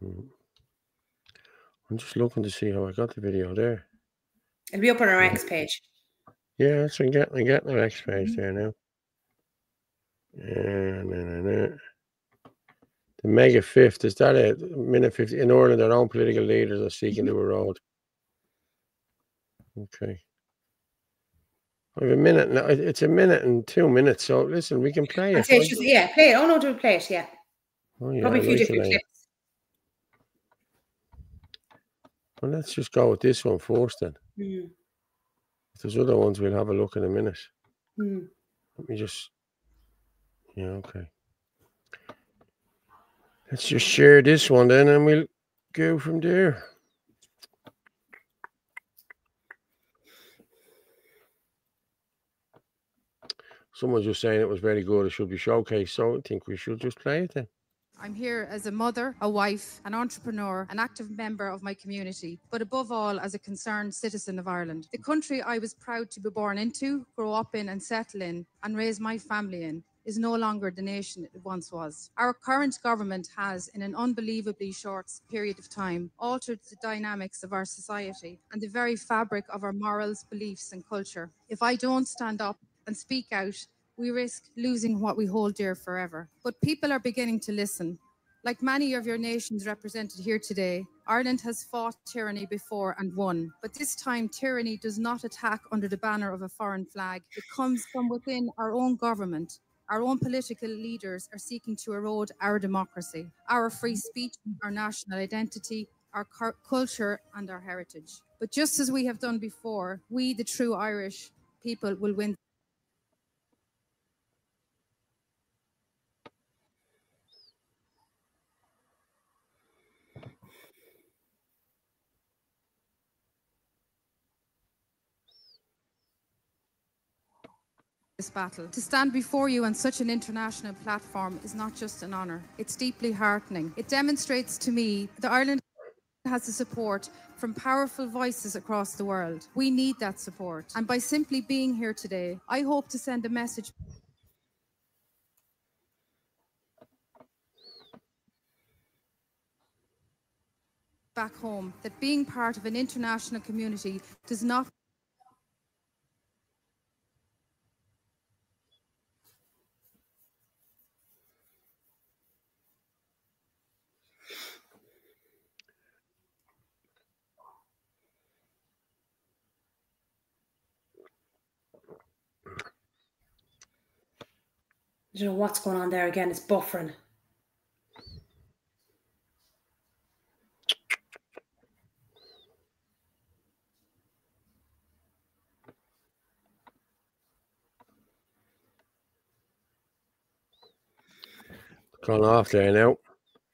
I'm just looking to see how I got the video there. It'll be up on our X page. Yeah, that's I'm getting our X page there now. The mega fifth, is that a minute 50? In Orla, their own political leaders are seeking to erode. Okay. I have a minute now. It's a minute and 2 minutes. So listen, we can play it. Play it. Oh no, do play it. Yeah. Oh yeah. Probably a few different clips. Well, let's just go with this one first then. If there's other ones, we'll have a look in a minute. Let me just. Yeah. Okay. Let's just share this one then, and we'll go from there. Someone's just saying it was very good. It should be showcased. So I think we should just play it then. I'm here as a mother, a wife, an entrepreneur, an active member of my community, but above all, as a concerned citizen of Ireland. The country I was proud to be born into, grow up in and settle in, and raise my family in, is no longer the nation it once was. Our current government has, in an unbelievably short period of time, altered the dynamics of our society and the very fabric of our morals, beliefs, and culture. If I don't stand up and speak out, we risk losing what we hold dear forever. But people are beginning to listen. Like many of your nations represented here today, Ireland has fought tyranny before and won. But this time, tyranny does not attack under the banner of a foreign flag. It comes from within our own government. Our own political leaders are seeking to erode our democracy, our free speech, our national identity, our culture, and our heritage. But just as we have done before, we, the true Irish people, will win. This battle. To stand before you on such an international platform is not just an honour, it's deeply heartening. It demonstrates to me that Ireland has the support from powerful voices across the world. We need that support. And by simply being here today, I hope to send a message back home that being part of an international community does not I don't know what's going on there again. It's buffering. Gone off there now.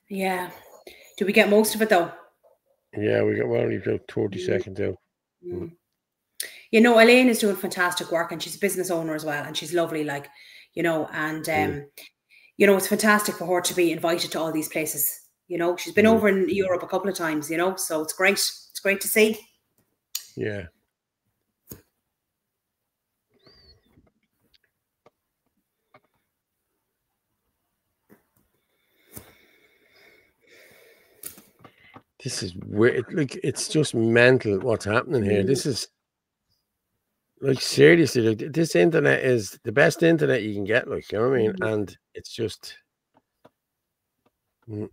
Yeah. Did we get most of it though? Yeah, we got only about 30 seconds out. Mm. You know, Elaine is doing fantastic work, and she's a business owner as well, and she's lovely, like, you know, and you know, it's fantastic for her to be invited to all these places. You know, she's been over in Europe a couple of times, you know, so it's great. It's great to see. Yeah. This is weird. Like, it's just mental what's happening here. This is, like, seriously, like, this internet is the best internet you can get, like, you know what I mean? And it's just... I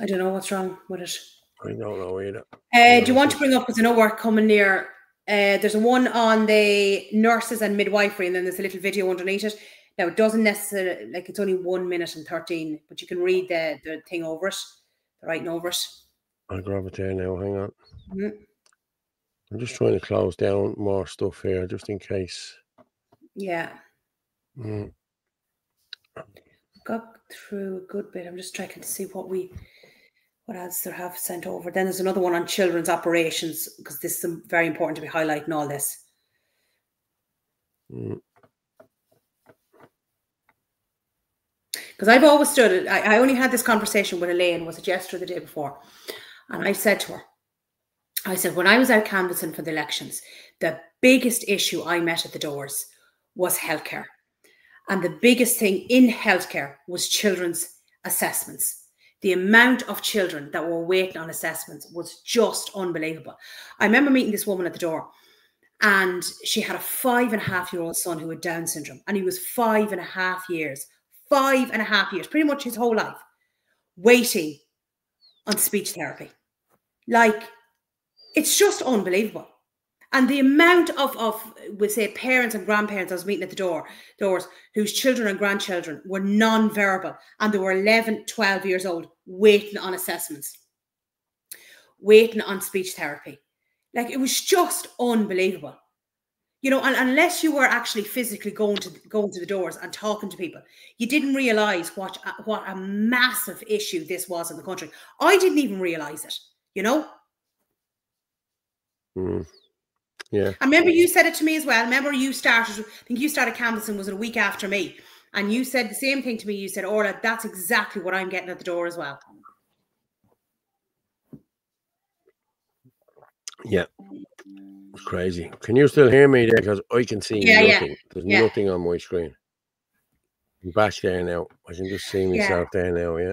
don't know what's wrong with it. I don't know either. Do you want to bring up, because I know we're coming near, there's a one on the nurses and midwifery, and then there's a little video underneath it. Now, it doesn't necessarily, like, it's only 1 minute and 13, but you can read the thing over it, the writing over it. I'll grab it there now. Hang on. Mm-hmm. I'm just trying to close down more stuff here, just in case. Yeah. Got through a good bit. I'm just checking to see what else they have sent over. Then there's another one on children's operations, because this is very important to be highlighting all this. Because I've always stood, I only had this conversation with Elaine, was it yesterday or the day before? And I said to her, I said, when I was out canvassing for the elections, the biggest issue I met at the doors was healthcare. And the biggest thing in healthcare was children's assessments. The amount of children that were waiting on assessments was just unbelievable. I remember meeting this woman at the door, and she had a 5.5-year-old son who had Down syndrome, and he was 5.5 years, 5.5 years, pretty much his whole life, waiting on speech therapy. Like, it's just unbelievable. And the amount of we'll say, parents and grandparents I was meeting at the doors whose children and grandchildren were non-verbal, and they were 11, 12 years old, waiting on assessments, waiting on speech therapy. Like, it was just unbelievable. You know, and unless you were actually physically going to the doors and talking to people, you didn't realise what a massive issue this was in the country. I didn't even realise it, you know? Yeah. I remember you said it to me as well. Remember I think you started canvassing, was it a week after me? And you said the same thing to me. You said, Orla, that's exactly what I'm getting at the door as well. Yeah. It's crazy. Can you still hear me there? Because I can see nothing. Yeah. There's nothing on my screen. I'm back there now. I can just see myself there now, yeah.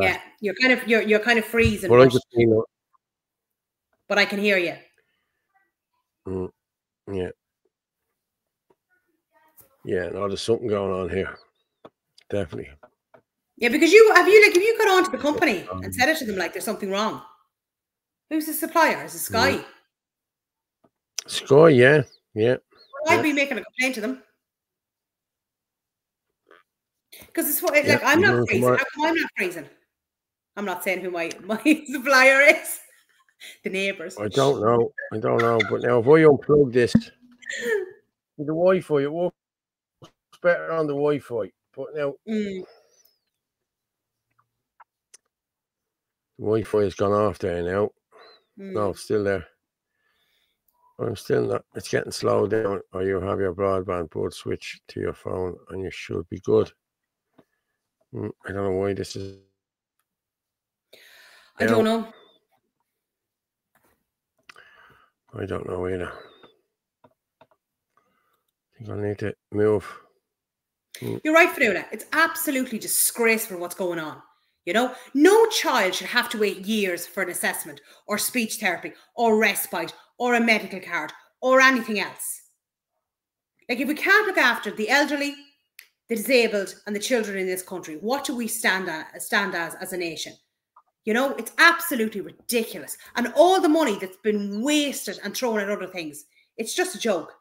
Yeah, you're kind of freezing. But I can hear you. Yeah. Yeah, no, there's something going on here. Definitely. Yeah, because if you got onto the company and said it to them, like, there's something wrong. Who's the supplier? Is it Sky? Sky, yeah. Yeah. Well, I'd be making a complaint to them. Because it's like, I'm not freezing. How come I'm not freezing? I'm not saying who my supplier is. The neighbours. I don't know. But now, if I unplug this, the Wi-Fi, it works better on the Wi-Fi. But now, the Wi-Fi has gone off there now. No, it's still there. I'm still not. It's getting slowed down. Or you have your broadband port switch to your phone, and you should be good. I don't know why this is. I don't know. I don't know either. I think I need to move. You're right, Fiona. It's absolutely disgraceful what's going on. You know, no child should have to wait years for an assessment or speech therapy or respite or a medical card or anything else. Like, if we can't look after the elderly, the disabled and the children in this country, what do we stand as a nation? You know, it's absolutely ridiculous. And all the money that's been wasted and thrown at other things, it's just a joke.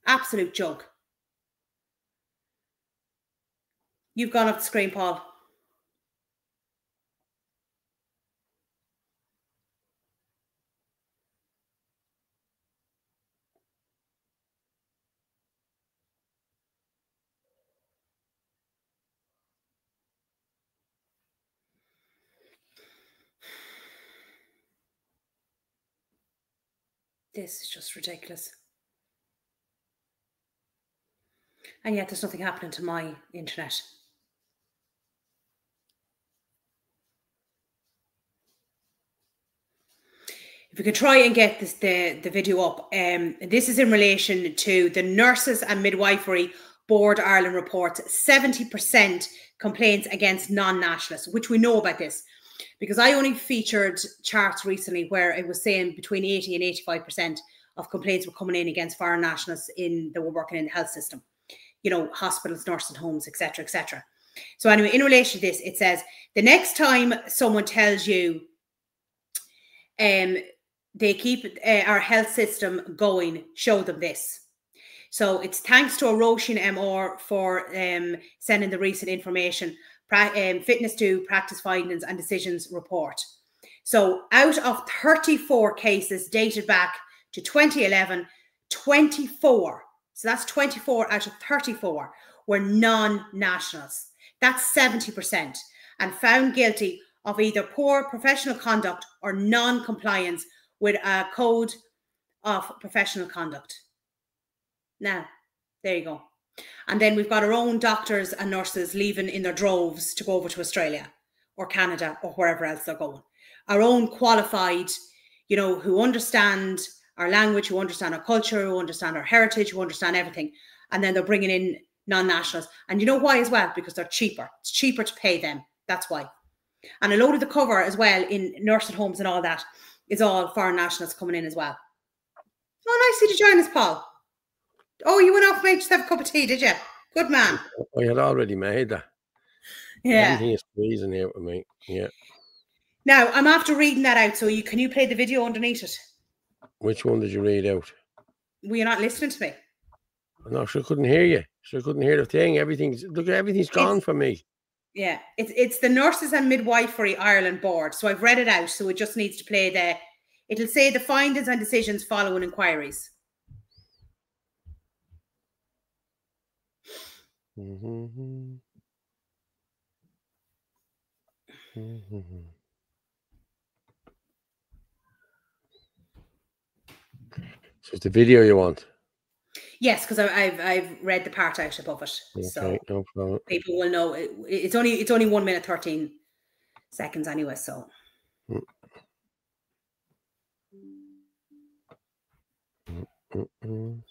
Absolute joke. You've gone off the screen, Paul. This is just ridiculous. And yet there's nothing happening to my internet. If we could try and get this, the video up, this is in relation to the Nurses and Midwifery Board Ireland reports 70% complaints against non-nationalists, which we know about this because I only featured charts recently where it was saying between 80 and 85% of complaints were coming in against foreign nationalists that were working in the health system, you know, hospitals, nursing homes, etc., etc. So anyway, in relation to this, it says the next time someone tells you they keep our health system going, show them this. So it's thanks to a Roisin MR for sending the recent information, Fitness to Practice Findings and Decisions report. So out of 34 cases dated back to 2011, 24, so that's 24 out of 34, were non-nationals. That's 70%, and found guilty of either poor professional conduct or non-compliance with a code of professional conduct. Now, there you go. And then we've got our own doctors and nurses leaving in their droves to go over to Australia or Canada or wherever else they're going. Our own qualified, you know, who understand our language, who understand our culture, who understand our heritage, who understand everything. And then they're bringing in non-nationals. And you know why as well? Because they're cheaper. It's cheaper to pay them. That's why. And a load of the cover as well in nursing homes and all that is all foreign nationals coming in as well. Oh, nice to join us, Paul. Oh, you went off and made yourself a cup of tea, did you? Good man. I had already made that. Yeah. Everything is freezing here with me. Yeah. Now, I'm after reading that out, so can you play the video underneath it? Which one did you read out? Were you not listening to me? No, sure couldn't hear you. Sure couldn't hear the thing. Everything's gone for me. Yeah, it's the Nurses and Midwifery Ireland Board. So I've read it out, so it just needs to play it'll say the findings and decisions following inquiries. Mm-hmm. Mm-hmm. So it's the video you want? Yes, because I've read the part out above it. Okay, so no problem. People will know it's only 1 minute 13 seconds anyway. So. Mm-mm.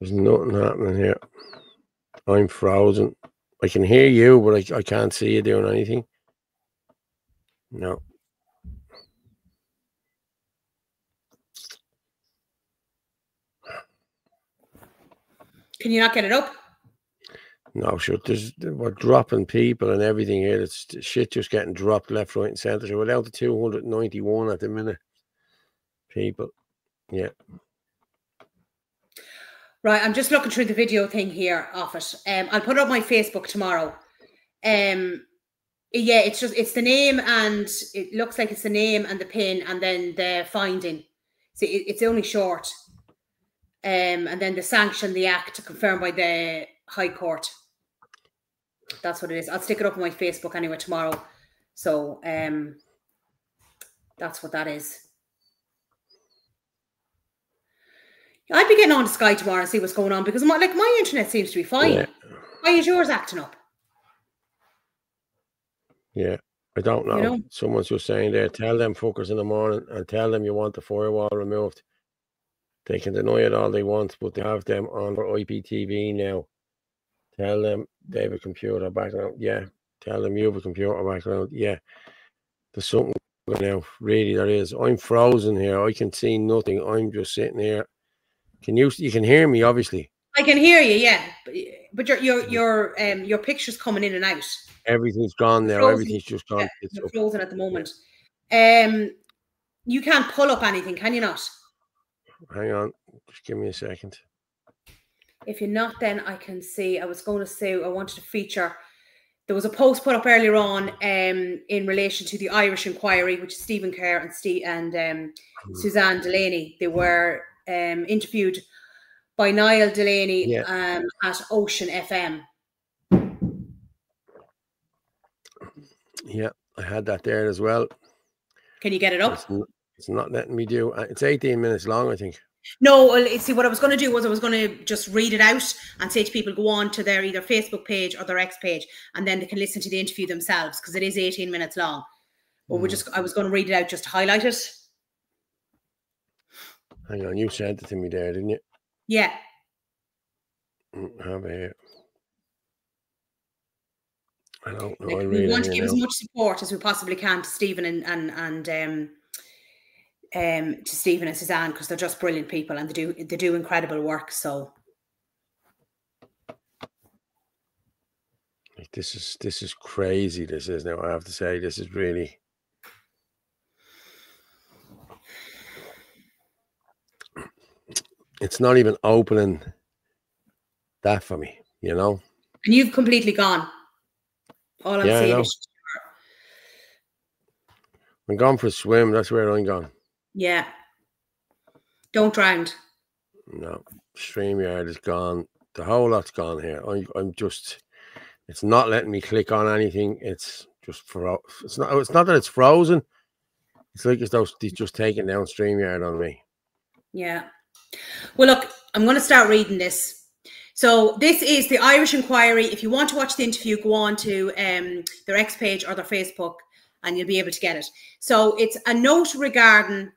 There's nothing happening here. I'm frozen. I can hear you, but I can't see you doing anything. No. Can you not get it up? No, sure. We're dropping people and everything here. It's shit just getting dropped left, right, and centre. So we're down to 291 at the minute. People. Yeah. Right, I'm just looking through the video thing here of it. I'll put it up my Facebook tomorrow. Yeah, it's the name, and it looks like it's the name and the pin and then the finding. So it's only short. And then the sanction, the act confirmed by the High Court. That's what it is. I'll stick it up on my Facebook anyway tomorrow. So that's what that is. I'd be getting on to Sky tomorrow and see what's going on because my internet seems to be fine. Yeah. Why is yours acting up? Yeah, I don't know. You know? Someone's just saying there, tell them fuckers in the morning and tell them you want the firewall removed. They can deny it all they want, but they have them on for IPTV now. Tell them they have a computer background. Yeah. Tell them you have a computer background. Yeah. There's something Now, really, there is. I'm frozen here. I can see nothing. I'm just sitting here. You can hear me, obviously. I can hear you, yeah. But your picture's coming in and out. Everything's gone now. Everything's just gone. Yeah, It's you're up. frozen at the moment. You can't pull up anything, can you not? Hang on. Just give me a second. If you're not, then I can see. I was going to say I wanted to feature. There was a post put up earlier on in relation to the Irish inquiry, which is Stephen Kerr and Suzanne Delaney. They were interviewed by Niall Delaney at Ocean FM. Yeah, I had that there as well. Can you get it up? It's not letting me do. It's 18 minutes long, I think. No, see, what I was going to do was I was going to just read it out and say to people, go on to their either Facebook page or their X page, and then they can listen to the interview themselves, because it is 18 minutes long. But I was going to read it out just to highlight it. Hang on, you sent it to me there, didn't you? Yeah. Have it. I don't know. Like, we want to give as much support as we possibly can to Stephen and to Stephen and Suzanne, because they're just brilliant people and they do incredible work. So this is crazy. This is now. I have to say, this is really. It's not even opening that for me, you know. And you've completely gone. All I'm saying is, I'm gone for a swim. That's where I'm gone. Yeah. Don't drown. No, StreamYard is gone. The whole lot's gone here. I'm just. It's not letting me click on anything. It's just It's not that it's frozen. It's like as though it's just taking down StreamYard on me. Yeah. Well, look, I'm going to start reading this. So this is the Irish inquiry. If you want to watch the interview, go on to their X page or their Facebook, and you'll be able to get it. So it's a note regarding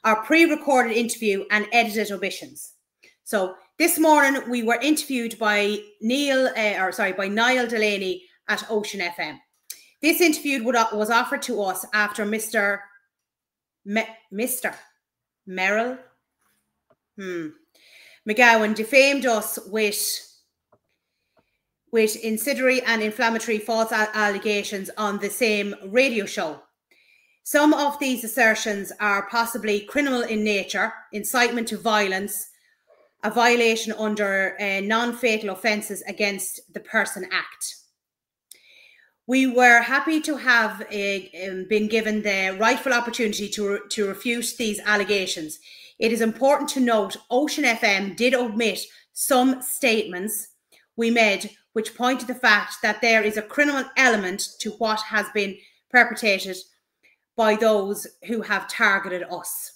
our pre-recorded interview and edited omissions. So this morning we were interviewed by Niall Delaney at Ocean FM. This interview was offered to us after Mr. Merrill McGowan defamed us with incendiary and inflammatory false allegations on the same radio show. Some of these assertions are possibly criminal in nature, incitement to violence, a violation under non-fatal offences against the Person Act. We were happy to have been given the rightful opportunity to refute these allegations. It is important to note Ocean FM did omit some statements we made which point to the fact that there is a criminal element to what has been perpetrated by those who have targeted us.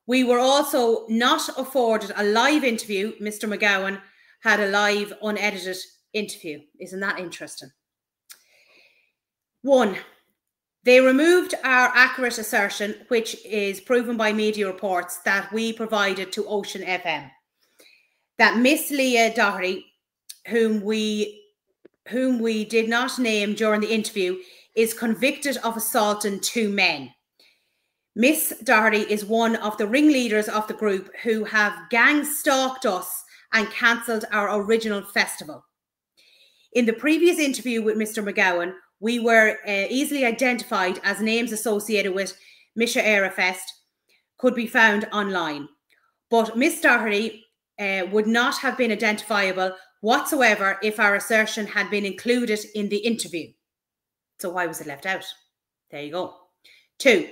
We were also not afforded a live interview. Mr. McGowan had a live, unedited interview. Isn't that interesting? 1. They removed our accurate assertion, which is proven by media reports that we provided to Ocean FM, that Miss Leah Doherty, whom we did not name during the interview, is convicted of assaulting 2 men. Miss Doherty is one of the ringleaders of the group who have gang stalked us and cancelled our original festival. In the previous interview with Mr. McGowan, we were easily identified as names associated with Misha Era Fest could be found online. But Miss Doherty would not have been identifiable whatsoever if our assertion had been included in the interview. So why was it left out? There you go. 2.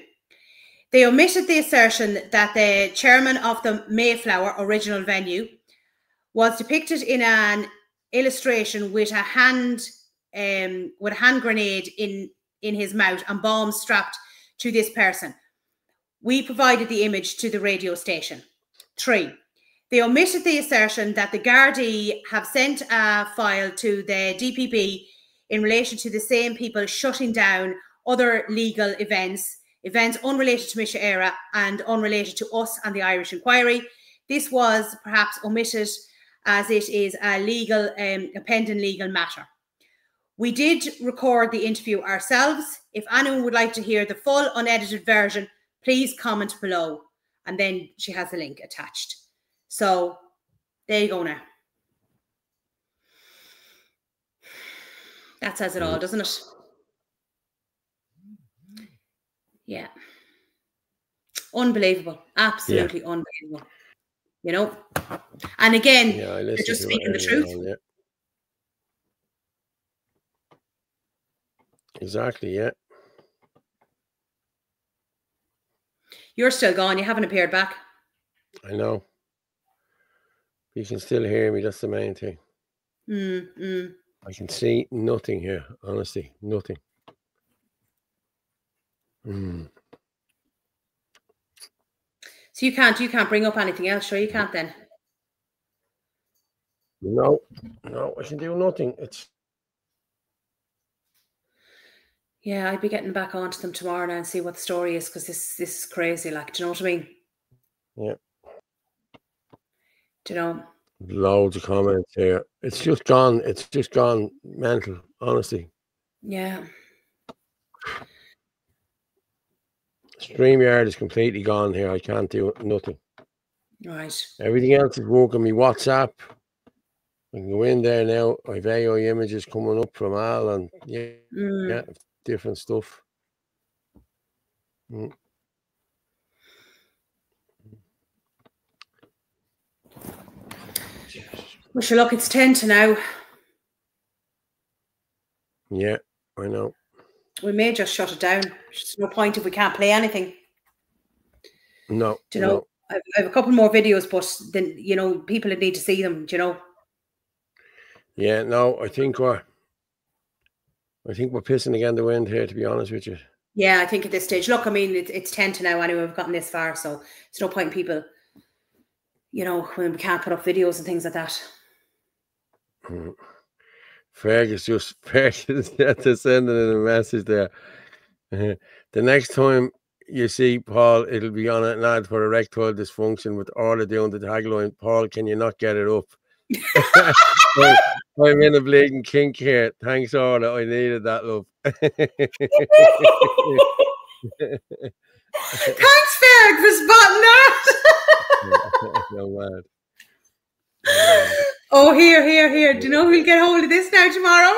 They omitted the assertion that the chairman of the Mayflower original venue was depicted in an illustration with a hand grenade in his mouth and bombs strapped to this person. We provided the image to the radio station. 3. They omitted the assertion that the Gardaí have sent a file to the DPP in relation to the same people shutting down other legal events unrelated to Misha Era and unrelated to us and the Irish inquiry. This was perhaps omitted as it is a pending legal matter. We did record the interview ourselves. If anyone would like to hear the full unedited version, please comment below. And then she has a link attached. So there you go now. That says it all, doesn't it? Yeah. Unbelievable. Absolutely unbelievable. You know? And again, they're just speaking the truth. Yeah. Exactly, yeah. You're still gone. You haven't appeared back. I know. You can still hear me. That's the main thing. I can see nothing here. Honestly, nothing. So you can't bring up anything else. Sure, you can't then. No, I can do nothing. It's. Yeah, I'd be getting back onto them tomorrow now and see what the story is, because this is crazy. Like, do you know what I mean? Yeah. Do you know? Loads of comments here. It's just gone. It's just gone mental, honestly. Yeah. StreamYard is completely gone here. I can't do nothing. Right. Everything else is working. Me WhatsApp. I can go in there now. I've AI images coming up from Al and yeah, different stuff. Well, sure, look, it's 10 to now. Yeah, I know. We may just shut it down. There's no point if we can't play anything. No. Do you know? I have a couple more videos, but then, you know, people need to see them, do you know? Yeah, no, I think we're pissing against the wind here, to be honest with you. Yeah, I think at this stage. Look, I mean, it's 10 to now anyway. We've gotten this far, so there's no point in people, you know, when we can't put up videos and things like that. Fergus had to send in a message there. The next time you see Paul, it'll be on an ad for erectile dysfunction with Orla doing the tagline, Paul, can you not get it up? I'm in a bleeding kink here. Thanks, Orla. I needed that, love. Thanks, Ferg, for spotting that. No mad. Oh, here. Do you know who'll get hold of this now tomorrow?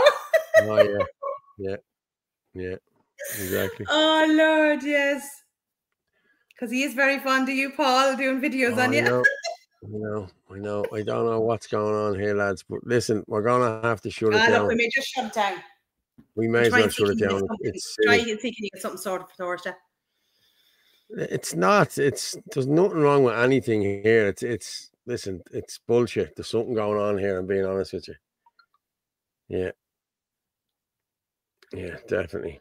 Oh, yeah. Exactly. Oh, Lord, yes. Because he is very fond of you, Paul, doing videos on you. I know. I don't know what's going on here, lads. But listen, we're going to have to shut it down. Look, we may just shut it down. We may as well shut it down. Try and see, can you get something sorted for Thursday? It's not. There's nothing wrong with anything here. Listen, it's bullshit. There's something going on here, I'm being honest with you. Yeah. Yeah, definitely.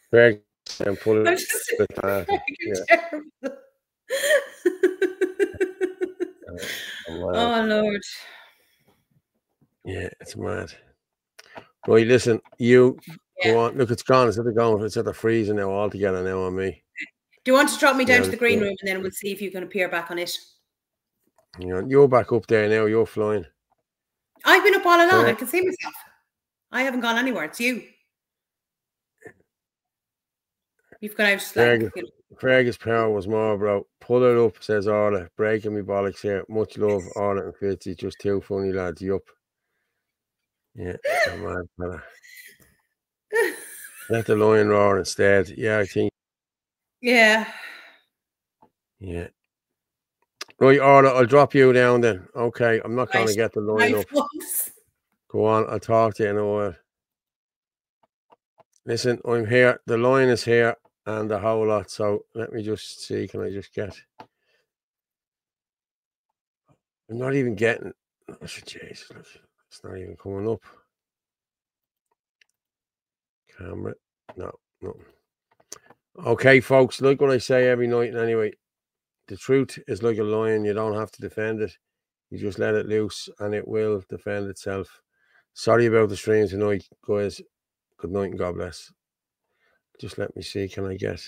Very and pull it. Oh, Lord. Yeah, it's mad. Right, listen, you go on. Look, it's gone. It's at the freezing now altogether now on me. Do you want to drop me down to the green room and then we'll see if you can appear back on it? You're back up there now. You're flying. I've been up all along. I can see myself. I haven't gone anywhere. It's you. You've gone out. Fergus power was more, bro. Pull it up, says Orla. Breaking me bollocks here. Much love, Orla and Fitzy. Just two funny lads. Yup. Yeah, mad fella. Let the lion roar instead. Yeah, I think. Yeah. Yeah. Right, Orla, I'll drop you down then. Okay, I'm not going to get the line up. Go on, I'll talk to you in a while. Listen, I'm here. The line is here and the whole lot. So let me just see. Can I just get? I'm not even getting. Oh, Jesus, it's not even coming up. Camera. No. Okay, folks, like what I say every night anyway. The truth is like a lion. You don't have to defend it. You just let it loose and it will defend itself. Sorry about the stream tonight, guys. Good night and God bless. Just let me see. Can I get